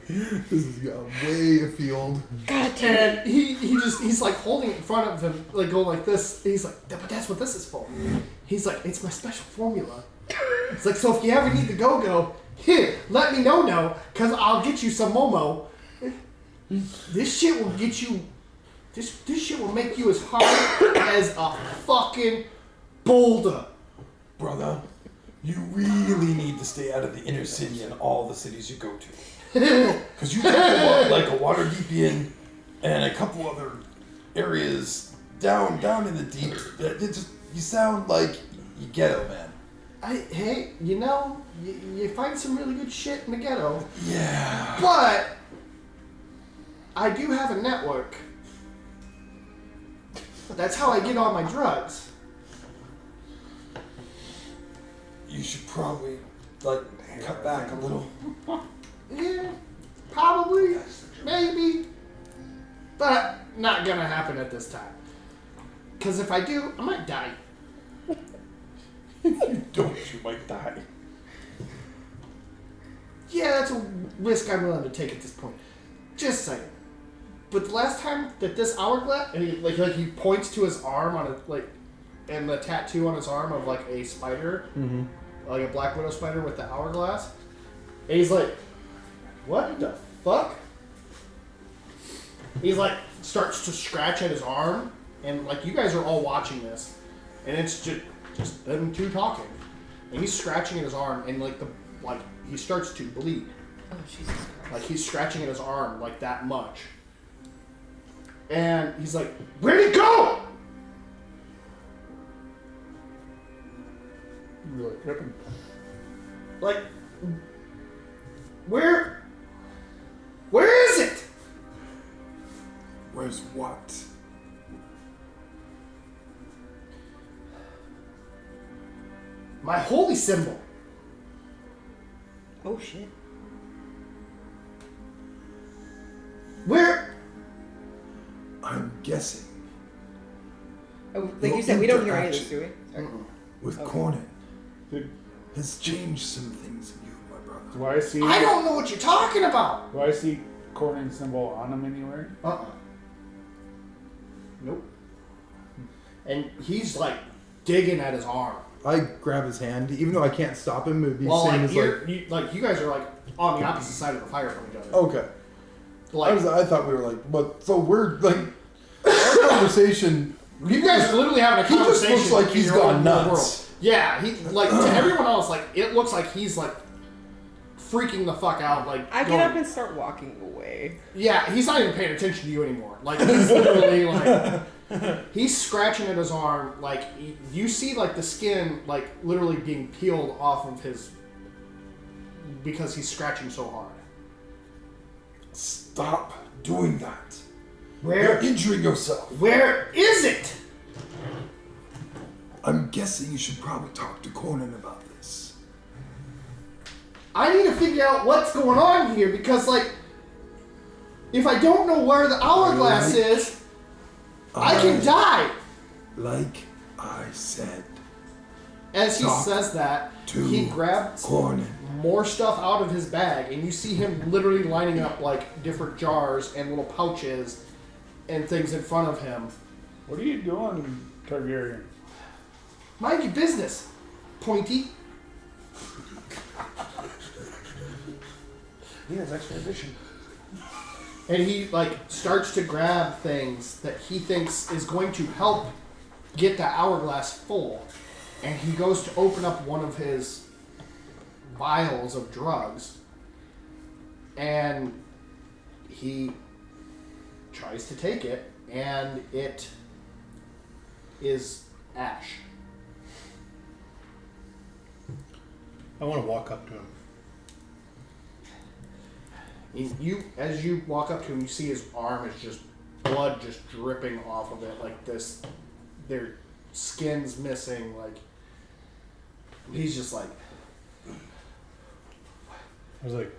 this is way afield. God damn it. And he's like holding it in front of him, like going like this. He's like, but that's what this is for. He's like, it's my special formula. It's like, so if you ever need the go-go, here, let me know, cause I'll get you some Momo. This shit will get you, this shit will make you as hard as a fucking boulder. Brother, you really need to stay out of the inner city and all the cities you go to. Because you take like a Waterdeepian and a couple other areas down in the deep. You sound like you ghetto, man. Hey, you know, you find some really good shit in the ghetto. Yeah. But I do have a network. That's how I get all my drugs. You should probably, like, cut back a little. Yeah, probably, maybe, but not gonna happen at this time. Because if I do, I might die. Don't, you might die. Yeah, that's a risk I'm willing to take at this point. Just saying. But the last time that this hourglass, and he points to his arm on it, like, and the tattoo on his arm of like a spider, like a black widow spider with the hourglass, and he's like, "What the fuck?" He's like, starts to scratch at his arm, and like you guys are all watching this, and it's just them two talking, and he's scratching at his arm, and like he starts to bleed. Oh, Jesus Christ. Like he's scratching at his arm like that much. And he's like, "Where'd he go?" You really tripping. Like, where is it? Where's what? My holy symbol. Oh, shit. Where? I'm guessing Oh, like you said, we don't hear any of this, do we? with Okay. Cornin Did, has changed some things in you, my brother. do I see? I don't know what you're talking about. Do I see Cornin symbol on him anywhere? Nope. And he's like digging at his arm. I grab his hand, even though I can't stop him. It'd be the Well, same like as you guys are like on the opposite side of the fire from each other. Okay. Like I thought we were like, but so we're like, our conversation. you guys are literally having a He just conversation. looks like in he's your gone own nuts. world. Yeah, he like to everyone else, like it looks like he's like freaking the fuck out. Like I get going- up and start walking away. Yeah, he's not even paying attention to you anymore. Like he's literally like he's scratching at his arm. Like you see like the skin like literally being peeled off of his because he's scratching so hard. Stop doing that. You're Where injuring yourself. where is it? I'm guessing you should probably talk to Cornin about this. I need to figure out what's going on here because like if I don't know where the hourglass is, I can die. Like I said, As he Talk says that, to he grabs Cornin. more stuff out of his bag, and you see him literally lining up like different jars and little pouches and things in front of him. What are you doing, Targaryen? Mind your business, Pointy. He has extra edition. And he like starts to grab things that he thinks is going to help get the hourglass full. And he goes to open up one of his vials of drugs. And he tries to take it, and it is ash. I want to walk up to him. As you walk up to him, you see his arm is just blood just dripping off of it, like this. Their skin's missing, like he's just like. I was like,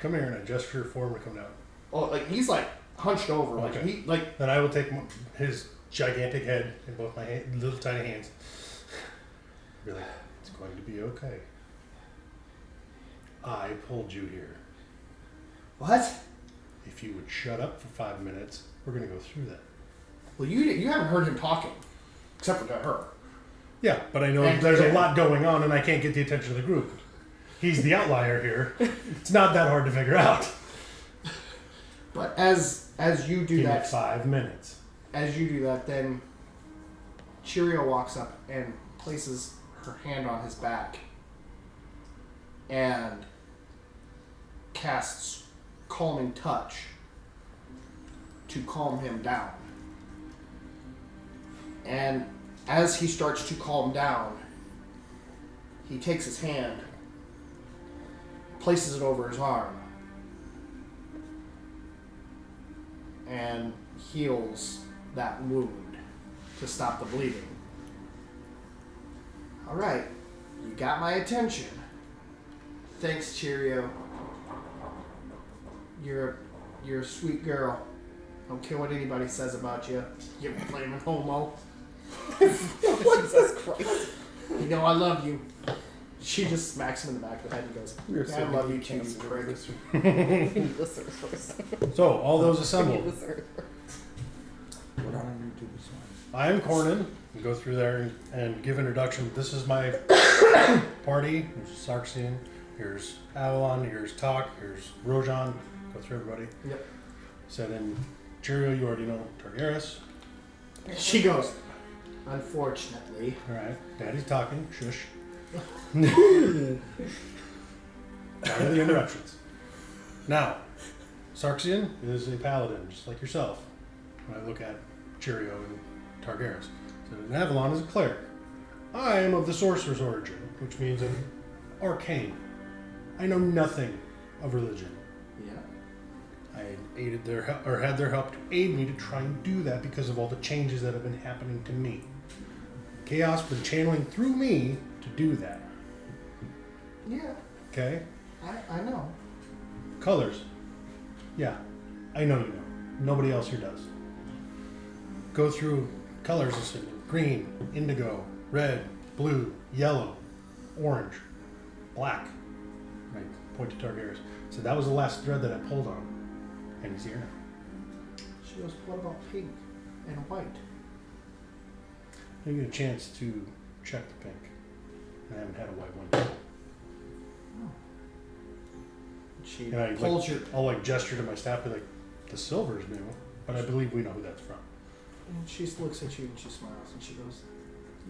come here, and I gesture for him to come down. Oh, like he's like hunched over, like Okay. he like. Then I will take his gigantic head in both my little tiny hands. Be like, it's going to be okay. I pulled you here. What? If you would shut up for 5 minutes, we're going to go through that. Well, you haven't heard him talking, except for to her. Yeah, but I know And- there's a lot going on, and I can't get the attention of the group. He's the outlier here. It's not that hard to figure out. But as you do Give me that, 5 minutes. as you do that, then Cheerio walks up and places her hand on his back and casts calming touch to calm him down. And as he starts to calm down, he takes his hand, places it over his arm, and heals that wound to stop the bleeding. Alright, you got my attention. Thanks, Cheerio. You're a sweet girl. Don't care what anybody says about you. You flaming homo. Jesus Christ. You know I love you. She just smacks him in the back of the head and goes, You're "Yeah, so I love good you at too, you cancer. prick." You need to listen first. So, all those You assembled. listen. What on YouTube is on? I am Cornin. We go through there and give introduction. This is my party. There's Sarxian. Here's Avalon. Here's Talk. Here's Rojan. Go through everybody. Yep. Said in Cheerio, you already know Targaryen. She goes, "Unfortunately." All right. Daddy's talking. Shush. Why are the interruptions? Now, Sarxian is a paladin, just like yourself. When I look at Cheerio and Targaryen. So, and Avalon is a cleric. I am of the sorcerer's origin, which means an arcane. I know nothing of religion. Yeah. I aided their help, or had their help to aid me to try and do that because of all the changes that have been happening to me. Chaos been channeling through me to do that. Yeah, Okay? I know. Colors. Yeah, I know you know. Nobody else here does. Go through colors and say green, indigo, red, blue, yellow, orange, black. Right, point to Targaryen. So that was the last thread that I pulled on. And he's here now. She goes, "What about pink and white?" I get a chance to check the pink. I haven't had a white one yet. She And I pulls your, I'll like gesture to my staff, be like, the silver's new, but I believe we know who that's from. and she looks at you and she smiles and she goes,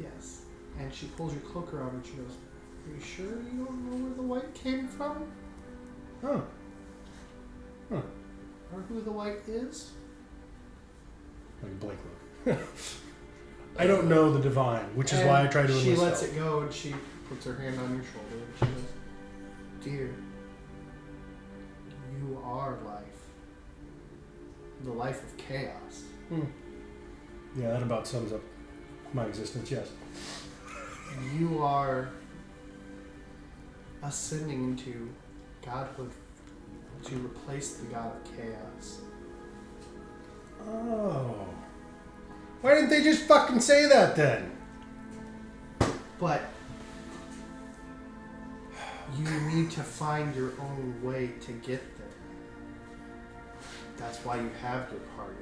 "Yes." And she pulls your cloak around and she goes, "Are you sure you don't know where the white came from? Huh. Or who the white is?" Like a Blake look. I don't know the divine, which is why I try to enlist She lets help. it go and she puts her hand on your shoulder and she goes, "Dear, you are life. The life of chaos. Yeah, that about sums up my existence, yes. You are ascending into godhood to replace the god of chaos." Oh. Why didn't they just fucking say that then? But you need to find your own way to get there. That's why you have your party.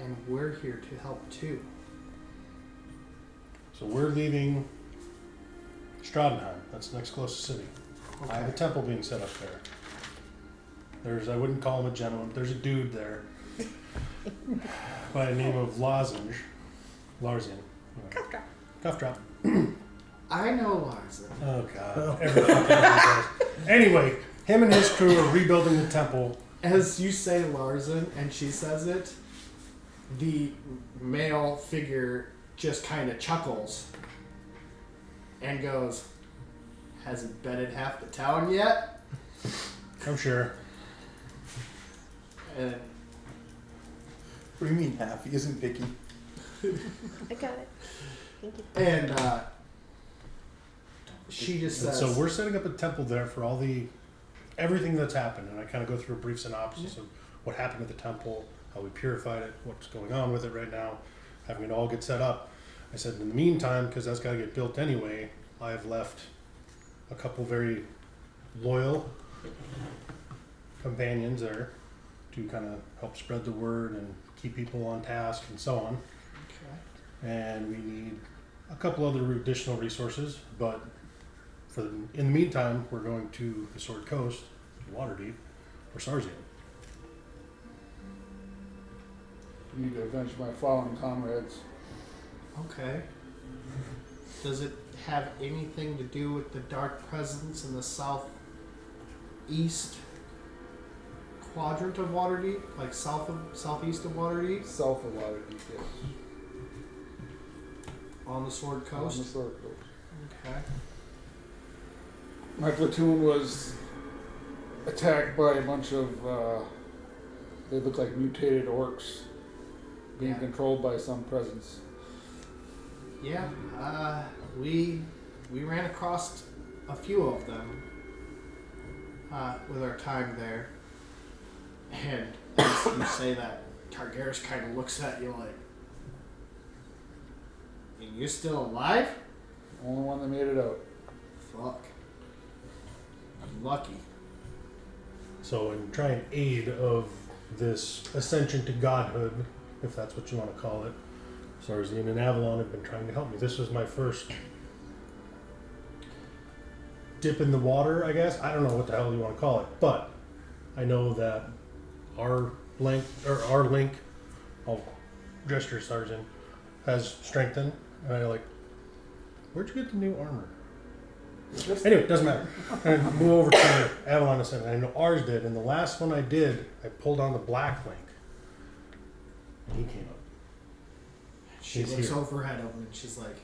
And we're here to help too. So we're leaving Stradenheim. That's the next closest city. I have a temple being set up there. I wouldn't call him a gentleman, but there's a dude there by the name of Larsian. Cuff drop. I know Larson. Oh god. Every fucking does. Anyway, him and his crew are rebuilding the temple. As you say Larson and she says it, the male figure just kind of chuckles and goes, "Hasn't betted half the town yet?" I'm sure. And What do you mean half? He isn't picky. I got it. Thank you. and she just And says, so we're setting up a temple there for everything that's happened, and I kind of go through a brief synopsis of what happened at the temple, how we purified it, what's going on with it right now, having it all get set up. I said, in the meantime, because that's got to get built anyway, I've left a couple very loyal companions there to kind of help spread the word and keep people on task and so on. okay. And we need a couple other additional resources, but in the meantime, we're going to the Sword Coast, to Waterdeep, for Sarzian. I need to avenge my fallen comrades. Okay. Does it have anything to do with the dark presence in the southeast quadrant of Waterdeep, like southeast of Waterdeep, South of Waterdeep, yes. on the Sword On the Coast? Sword Coast. Okay. My platoon was attacked by a bunch of, they look like mutated orcs being Yeah. controlled by some presence. Yeah. We ran across a few of them with our time there, and as you say that, Targaryen kind of looks at you like, "And you're still alive? Only one that made it out. Fuck. I'm lucky." So, in trying aid of this ascension to godhood, if that's what you want to call it, Sarzian and Avalon have been trying to help me. This was my first dip in the water, I guess. I don't know what the hell you want to call it, but I know that our link, I'll gesture Sarzian, has strengthened, and I like, where'd you get the new armor? Anyway, it doesn't matter. And move over to Avalon Ascent. I know ours did, and the last one I did, I pulled on the black link. And he came up. She He's looks here. overhead of him and she's like,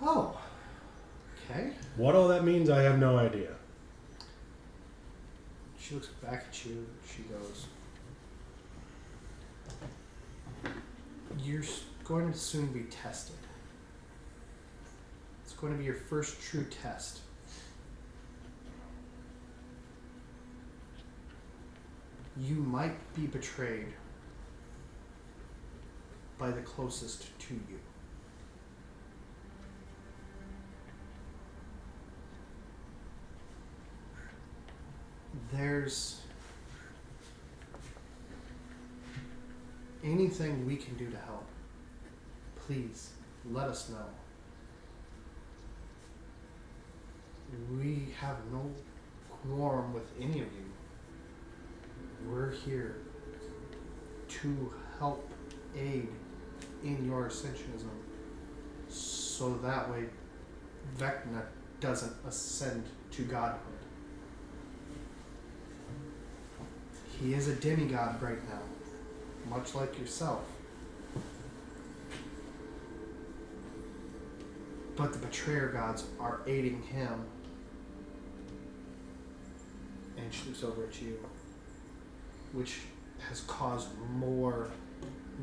"Oh, okay." What all that means, I have no idea. She looks back at you. She goes, "You're going to soon be tested. It's going to be your first true test. You might be betrayed by the closest to you. There's anything we can do to help. Please let us know. We have no quorum with any of you. We're here to help aid in your ascensionism so that way Vecna doesn't ascend to godhood. He is a demigod right now, much like yourself. But the betrayer gods are aiding him." And she looks over at you, which has caused more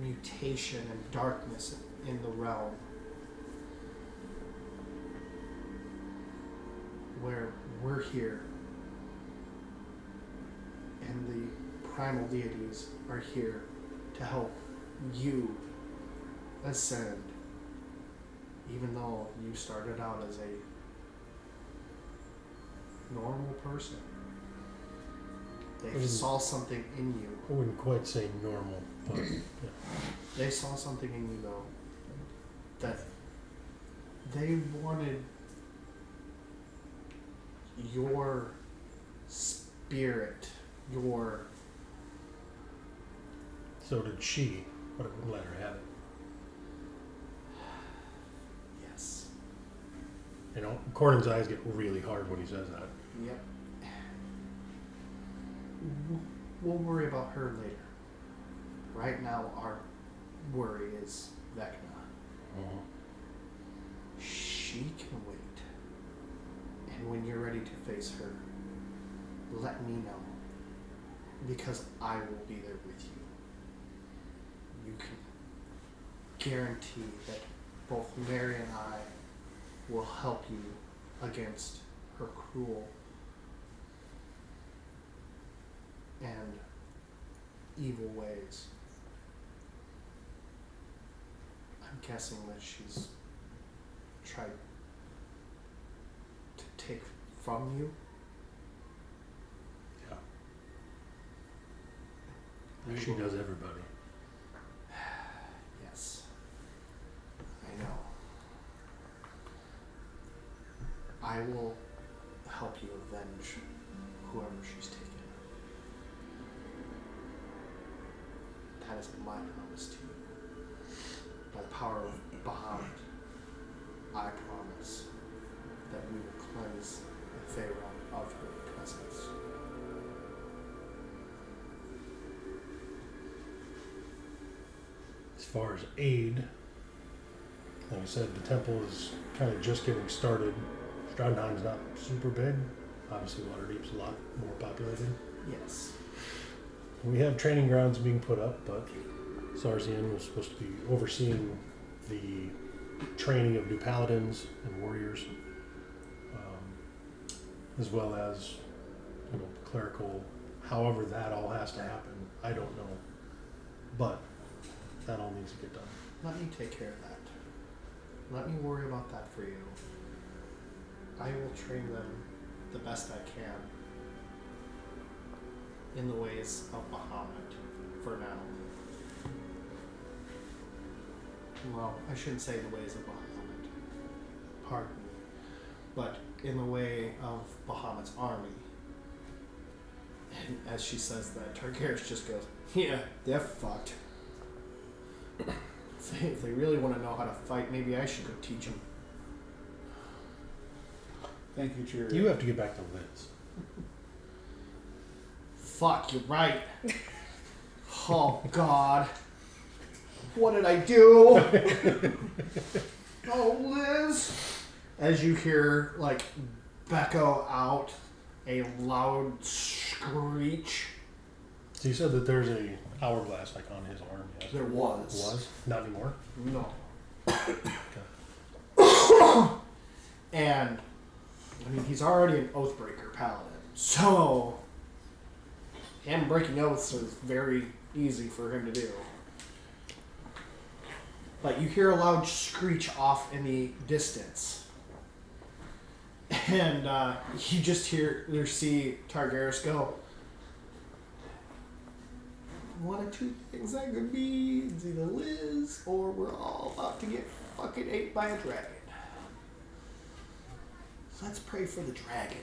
mutation and darkness in the realm. Where we're here, and the primal deities are here to help you ascend, even though you started out as a normal person. They saw something in you. I wouldn't quite say normal, but yeah. They saw something in you, though, that they wanted your spirit, your... So did she, but I wouldn't let her have it. Yes. You know, Cornyn's eyes get really hard when he says that. Yep. We'll worry about her later. Right now, our worry is Vecna. She can wait. And when you're ready to face her, let me know. Because I will be there with you. You can guarantee that both Mary and I will help you against her cruel and evil ways. I'm guessing that she's tried to take from you. Yeah. She does everybody. Yes. I know. I will help you avenge whoever she's taken. That is my promise to you. By the power of Bahamut, I promise that we will cleanse the Pharaoh of her presence. As far as aid, Like I said, the temple is kind of just getting started. Stratenheim's not super big. Obviously, Waterdeep's a lot more populated. Yes. We have training grounds being put up, but Sarzian was supposed to be overseeing the training of new paladins and warriors, as well as clerical. However, that all has to happen. I don't know, but that all needs to get done. Let me take care of that. Let me worry about that for you. I will train them the best I can in the ways of Bahamut for now. Well, I shouldn't say the ways of Bahamut. Pardon me. But in the way of Bahamut's army. And as she says that, Targaryen just goes, yeah, they're fucked. If they really want to know how to fight, maybe I should go teach them. Thank you, Cheerio. You have to get back to Liz. Fuck, you're right. Oh, God. What did I do? Oh, Liz. As you hear, like, Becco out, a loud screech. So you said that there's a hourglass like on his arm. Yes? There was. Was? Not anymore? No. Okay. And, I mean, he's already an Oathbreaker paladin. So, him breaking oaths is very easy for him to do. But you hear a loud screech off in the distance. And you just see Targaryen go, one of two things that could be. It's either Liz or we're all about to get fucking ate by a dragon. So let's pray for the dragon.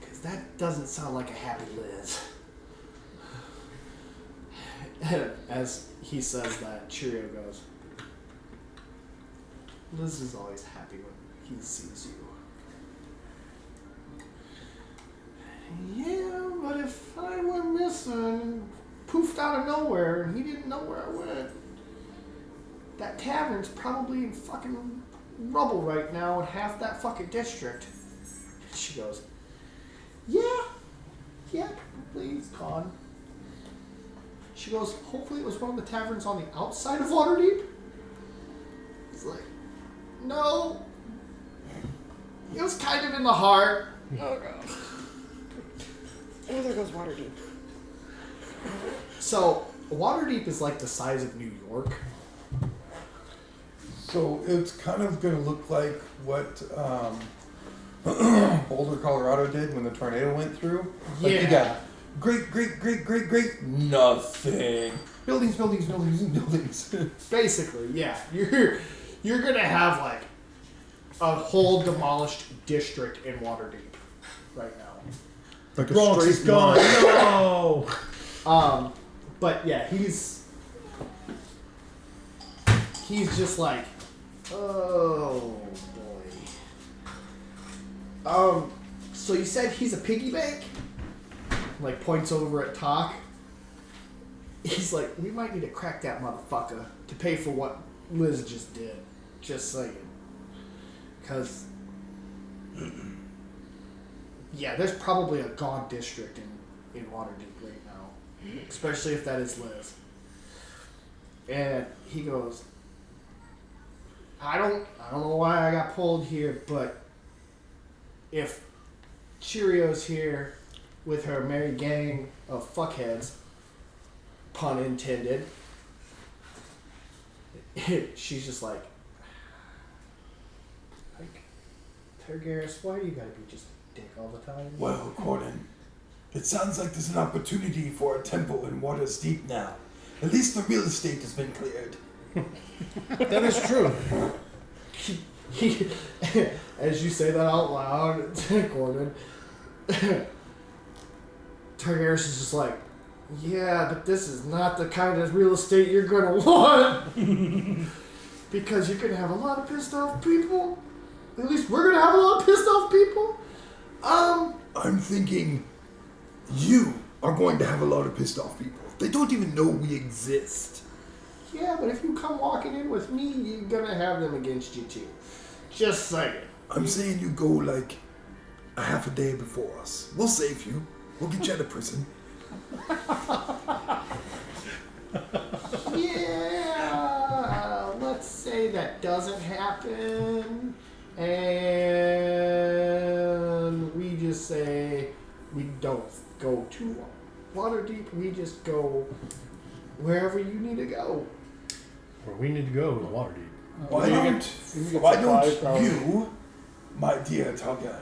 Because that doesn't sound like a happy Liz. As he says that, Cheerio goes, Liz is always happy when he sees you. Yeah, but if I went missing and poofed out of nowhere and he didn't know where I went, that tavern's probably in fucking rubble right now in half that fucking district. She goes, yeah, probably it's gone. She goes, hopefully it was one of the taverns on the outside of Waterdeep. He's like, no. It was kind of in the heart. Oh, God. Oh, there goes Waterdeep. So, Waterdeep is like the size of New York. So it's kind of going to look like what Boulder, Colorado did when the tornado went through. Like you got great, nothing. Buildings. Basically, yeah. You're gonna have like a whole demolished district in Waterdeep right now. Like Bronx is gone. No. But yeah, he's just like, oh boy. So you said he's a piggy bank? Like points over at Talk. He's like, we might need to crack that motherfucker to pay for what Liz just did. Just saying. Because, yeah, there's probably a gone district in Waterdeep right now. Especially if that is Liz. And he goes, I don't know why I got pulled here, but if Cheerio's here with her merry gang of fuckheads, pun intended, she's just like, Targaryen, why do you gotta be just a dick all the time? Well, Gordon, it sounds like there's an opportunity for a temple in Water's Deep now. At least the real estate has been cleared. That is true. As you say that out loud, Gordon, Targaryen is just like, yeah, but this is not the kind of real estate you're gonna want. Because you're gonna have a lot of pissed off people. At least we're gonna have a lot of pissed off people. I'm thinking you are going to have a lot of pissed off people. They don't even know we exist. Yeah, but if you come walking in with me, you're gonna have them against you too. Just saying. I'm saying you go like a half a day before us. We'll save you. We'll get you out of prison. Yeah, let's say that doesn't happen, and we just say we don't go too Waterdeep. We just go wherever you need to go. Where we need to go is Waterdeep. Why You don't get why supplies, don't probably. you, my dear Targaryen,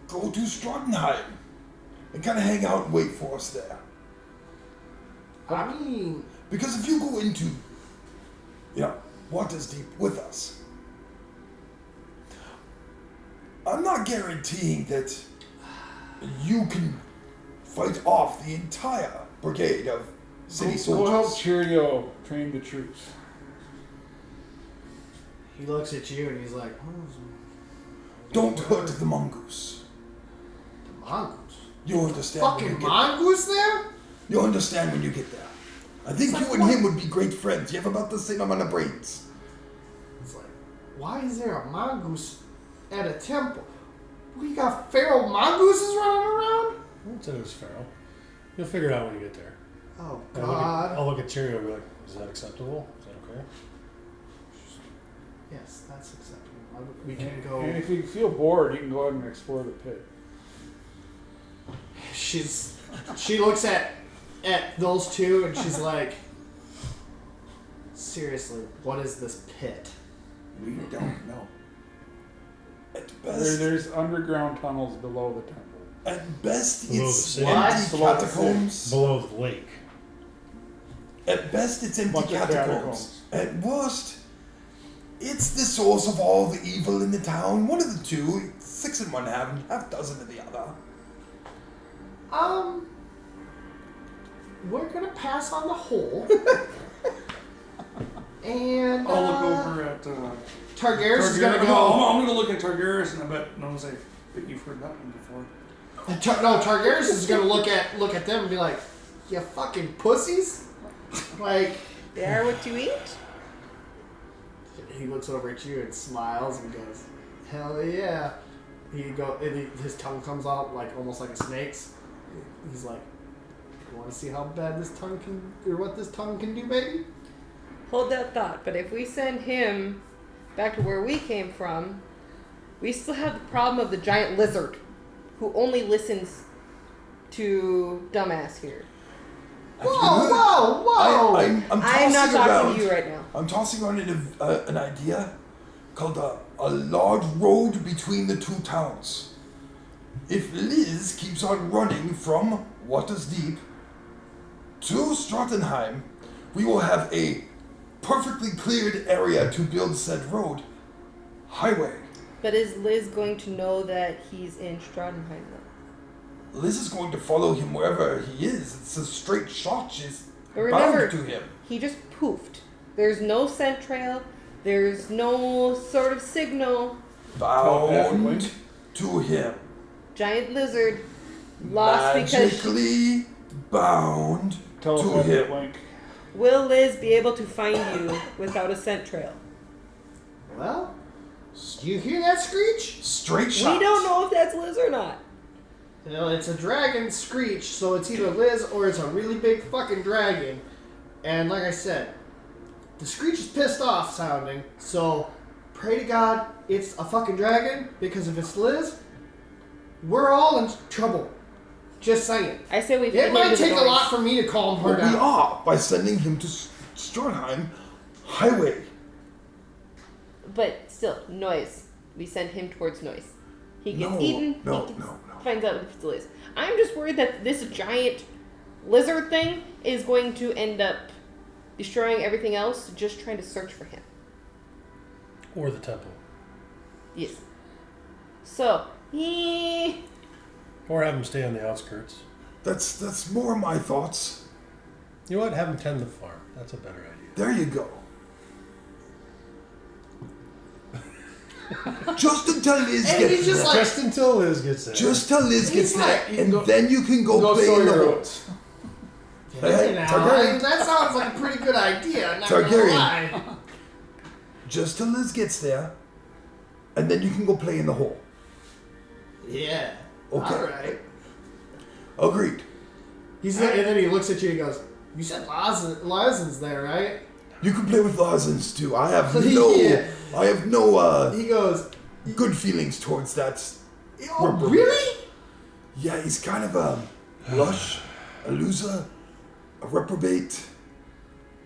go to Stratenheim and kind of hang out and wait for us there? I mean, Because if you go into, Water's Deep with us, I'm not guaranteeing that you can fight off the entire brigade of city We'll help soldiers. Cheerio train the troops. he looks at you and he's like, Don't hurt the mongoose. mongoose. You'll understand. when you Fucking get mongoose there? You'll understand when you get there. I think It's you like and what? him would be great friends. You have about the same amount of brains. It's like, why is there a mongoose at a temple? We got feral mongooses running around? I would say it was Pharaoh. You'll figure it out when you get there. Oh I'll look at Cheerio and be like, is that acceptable? Is that okay? Yes, that's acceptable. We can go. And if you feel bored, you can go out and explore the pit. She looks at those two and she's like, seriously, what is this pit? We don't know. At There, best, there's underground tunnels below the temple. at best, Below it's the city. empty Below the catacombs. Below the lake. At best, it's empty Bunch of catacombs. At worst, it's the source of all the evil in the town. One of the two. 6 in one half dozen in the other. We're gonna pass on the hole. And I'll look over at Targaryen is gonna Targaryen. go. I'm gonna look at Targaryen, and I bet no one's like, but you've heard that one before. No, Targaryen is gonna look at them and be like, "You fucking pussies!" Like They are what you eat. he looks over at you and smiles and goes, "Hell yeah!" His tongue comes out like almost like a snake's. He's like, "You want to see how bad this tongue can, or what this tongue can do, baby?" Hold that thought. But if we send him back to where we came from, we still have the problem of the giant lizard, who only listens to dumbass here. Whoa! I'm I'm tossing not talking around. to you right now. I'm tossing around an idea called a large road between the two towns. If Liz keeps on running from Water's Deep to Stratenheim, we will have a perfectly cleared area to build said road. Highway. But is Liz going to know that he's in Stratenheim though? Liz is going to follow him wherever he is. It's a straight shot. She's But remember, bound to him. he just poofed. There's no scent trail. There's no sort of signal. Bound to him. Giant lizard lost because Magically bound to Telepathic him. link. will Liz be able to find you without a scent trail? Well, do you hear that screech? Straight shot. We don't know if that's Liz or not. You know, it's a dragon screech, so it's either Liz or it's a really big fucking dragon. And like I said, the screech is pissed off sounding, so pray to God it's a fucking dragon, because if it's Liz, we're all in trouble. Just saying. I say we. It might take a lot for me to calm her But we down. are by sending him to Stratenheim Highway. But still, noise. We send him towards noise. He gets No, eaten. no, he gets, no. finds out if it's Liz. I'm just worried that this giant lizard thing is going to end up destroying everything else, just trying to search for him. Or the temple. Yes. So, Or have him stay on the outskirts. That's more my thoughts. You know what? Have him tend the farm. That's a better idea. There you go. Just until Liz And gets he's just there. like- Just until Liz gets there. Just till Liz gets He's there, like- and then you can go play sow in the your woods. oats. Yeah, Hey, Now, Targaryen. that sounds like a pretty good idea. Not gonna Targaryen. lie. Just till Liz gets there, and then you can go play in the hole. Yeah. Okay. All right. Agreed. And then he looks at you and he goes, "You said Larsen's there, right?" You can play with Larsens too. I have Yeah. no He goes, good feelings towards that. "Oh, really?" Yeah, he's kind of a lush, a loser, a reprobate.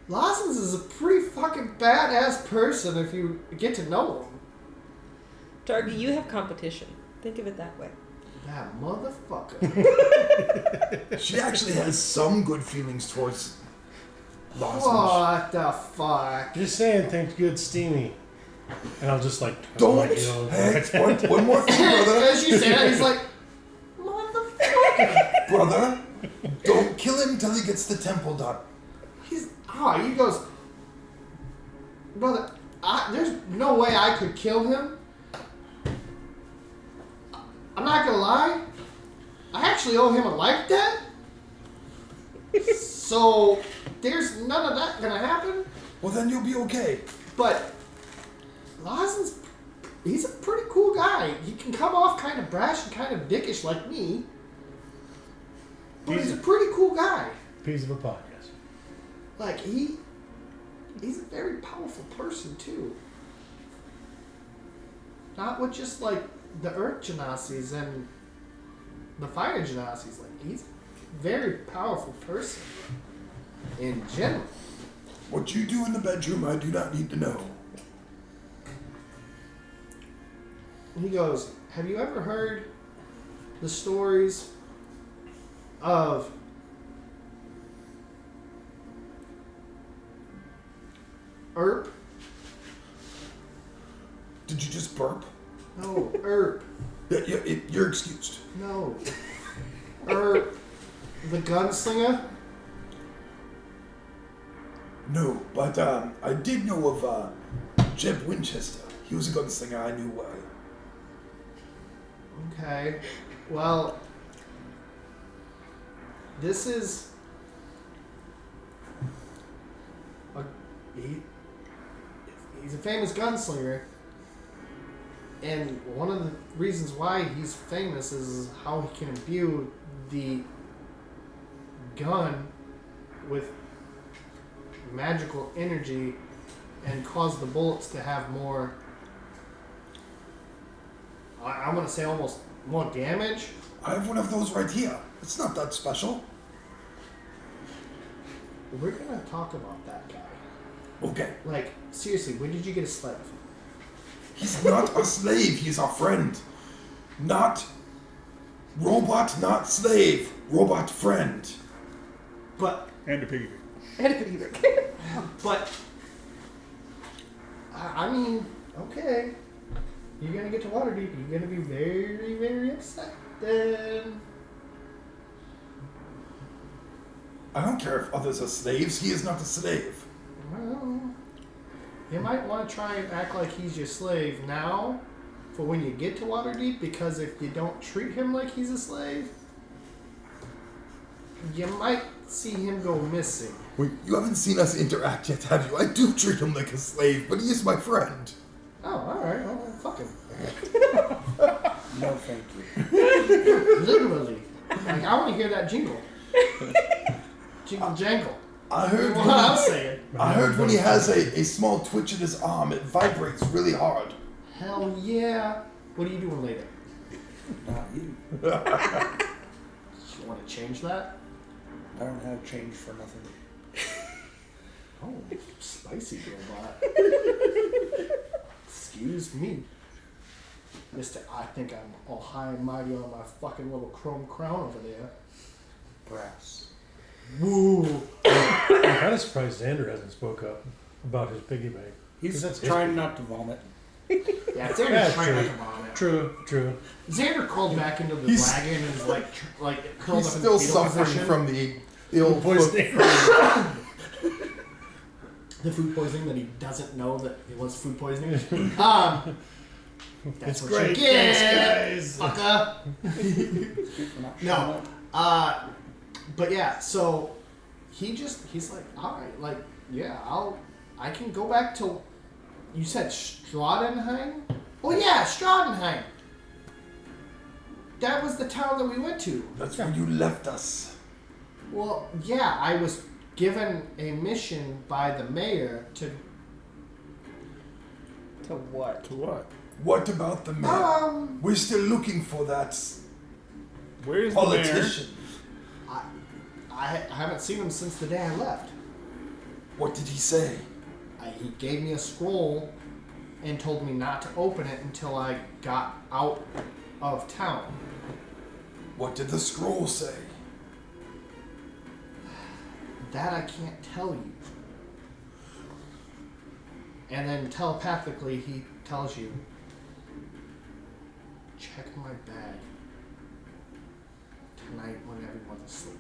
Larsen's is a pretty fucking badass person if you get to know him. Targi, you have competition. Think of it that way. That motherfucker. She actually has some good feelings towards Larsens. What the fuck? Just saying, things good, steamy. And I'll just like Don't. like, you know, Hey, one more thing, brother. As you say that, he's like, motherfucker. Brother, don't kill him till he gets the temple done. He goes, brother, there's no way I could kill him. I'm not gonna lie. I actually owe him a life debt. So there's none of that gonna happen. Well, then you'll be okay. But Larsen's, he's a pretty cool guy. He can come off kind of brash and kind of dickish like me. But he's a pretty cool guy. piece of a podcast. Like, he's a very powerful person, too. Not with just, like, the Earth Genasis and the Fire Genasis. Like, he's a very powerful person in general. What you do in the bedroom, I do not need to know. He goes, have you ever heard the stories of Earp? Did you just burp? No, Earp. Yeah, you're excused. No. Earp, the gunslinger? No, but I did know of Jeb Winchester. He was a gunslinger I knew well. Okay. Well, this is he's a famous gunslinger, and one of the reasons why he's famous is how he can imbue the gun with magical energy and cause the bullets to have more, I'm going to say almost more damage. I have one of those right here. It's not that special. We're going to talk about that guy. Okay. Like, seriously, when did you get a slave? He's not a slave. He's our friend. Not robot, not slave. Robot friend. But, And a piggy. but, I mean, okay. You're going to get to Waterdeep. You're going to be very, very upset then. I don't care if others are slaves. He is not a slave. Well, you might want to try and act like he's your slave now for when you get to Waterdeep, because if you don't treat him like he's a slave, you might see him go missing. Wait, you haven't seen us interact yet, have you? I do treat him like a slave, but he is my friend. Oh, alright, well, fuck him. No, thank you. Literally. Like, I want to hear that jingle. Jingle jangle. I heard What I'm saying. I heard when he has a small twitch in his arm, it vibrates really hard. Hell yeah. What are you doing later? Not you. You want to change that? I don't have change for nothing. Oh, spicy robot. Excuse me. Mister, I think I'm all high and mighty on my fucking little chrome crown over there. Brass. Woo. I'm kind of surprised Xander hasn't spoke up about his piggy bank. He's That's trying not to vomit. Yeah, Xander's Yeah, trying true. not to vomit. True. Xander crawled back into the He's- wagon and is like curled He's up still in fetal suffering position. from the ill Poisoning. The food poisoning that he doesn't know that it was food poisoning. That's It's what great. you get, Thanks, guys. fucker. For not showing No. up. But yeah, so he's like, all right, like, yeah, I can go back to, you said Stradenheim? Oh yeah, Stradenheim. That was the town that we went to. That's where you left us. Well, yeah, I was given a mission by the mayor to, To what? To what? What about the mayor? We're still looking for that Where's the mayor? politician. I haven't seen him since the day I left. What did he say? He gave me a scroll and told me not to open it until I got out of town. What did the scroll say? That I can't tell you. And then telepathically he tells you, check my bag tonight when everyone's asleep.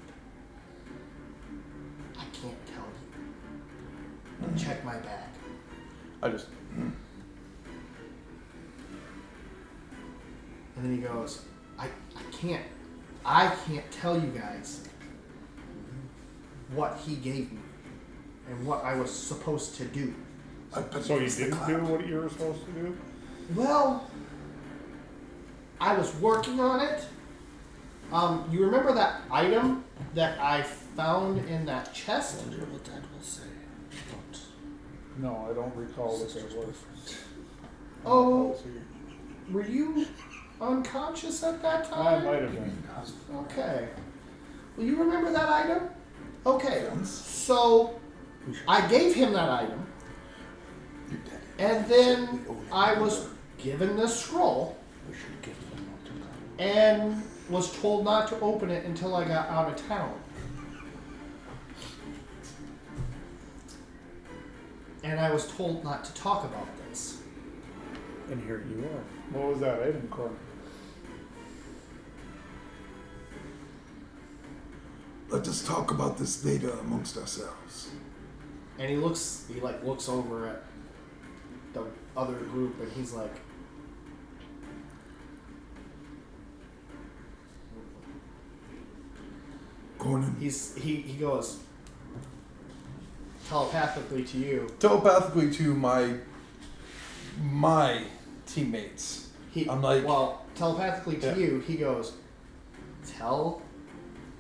I can't tell you. Check my bag. I just. And then he goes, I can't tell you guys what he gave me and what I was supposed to do. So you didn't do what you were supposed to do? Well, I was working on it. You remember that item that I found in that chest? No, I don't recall what that was. Oh, were you unconscious at that I time? might have been. Okay. Well, you remember that item? Okay. So I gave him that item, and then I was given this scroll and was told not to open it until I got out of town. And I was told not to talk about this. And here you are. What was that item, Corbin? Let us talk about this later amongst ourselves. And he looks over at the other group, and he's like, Conan, he goes telepathically to you. Telepathically to my teammates. I'm like, well, telepathically to Yeah. you, he goes, tell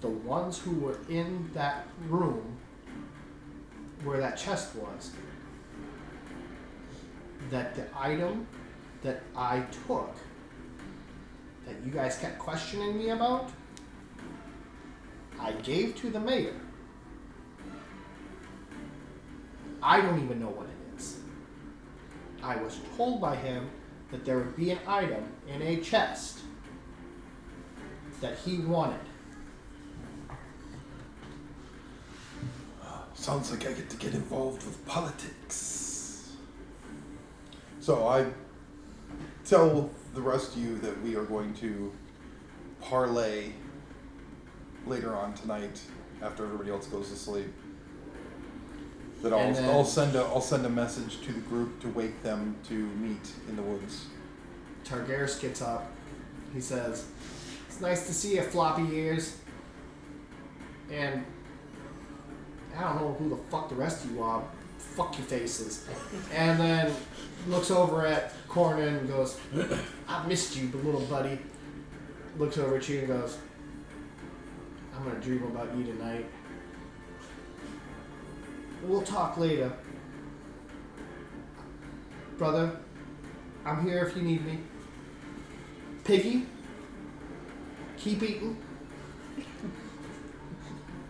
the ones who were in that room where that chest was that the item that I took that you guys kept questioning me about, I gave to the mayor. I don't even know what it is. I was told by him that there would be an item in a chest that he wanted. sounds like I get to get involved with politics. so I tell the rest of you that we are going to parlay later on tonight after everybody else goes to sleep. That And then- I'll send a message to the group to wake them to meet in the woods. Targaryen gets up. He says, "It's nice to see you, floppy ears." And I don't know who the fuck the rest of you are. Fuck your faces. And then looks over at Cornan and goes, "I missed you, the little buddy." Looks over at you and goes, "I'm gonna dream about you tonight. We'll talk later. Brother, I'm here if you need me. Piggy, keep eating."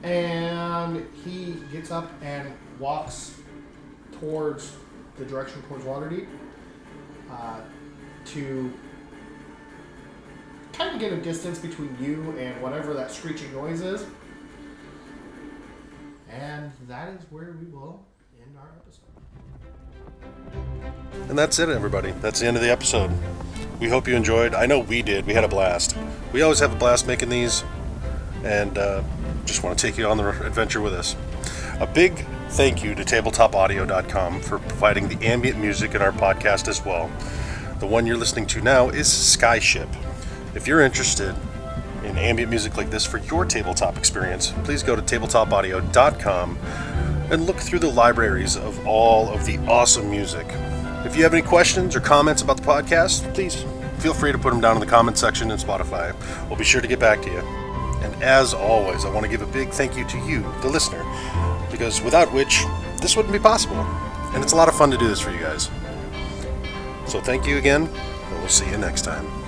And he gets up and walks towards the direction towards Waterdeep to kind of get a distance between you and whatever that screeching noise is. And that is where we will end our episode. And that's it, everybody. That's the end of the episode. We hope you enjoyed. I know we did. We had a blast. We always have a blast making these, and just want to take you on the adventure with us. A big thank you to tabletopaudio.com for providing the ambient music in our podcast as well. The one you're listening to now is Skyship. If you're interested in ambient music like this for your tabletop experience, please go to tabletopaudio.com and look through the libraries of all of the awesome music. If you have any questions or comments about the podcast, please feel free to put them down in the comment section in Spotify. We'll be sure to get back to you. And as always, I want to give a big thank you to you, the listener, because without which, this wouldn't be possible. And it's a lot of fun to do this for you guys. So thank you again, and we'll see you next time.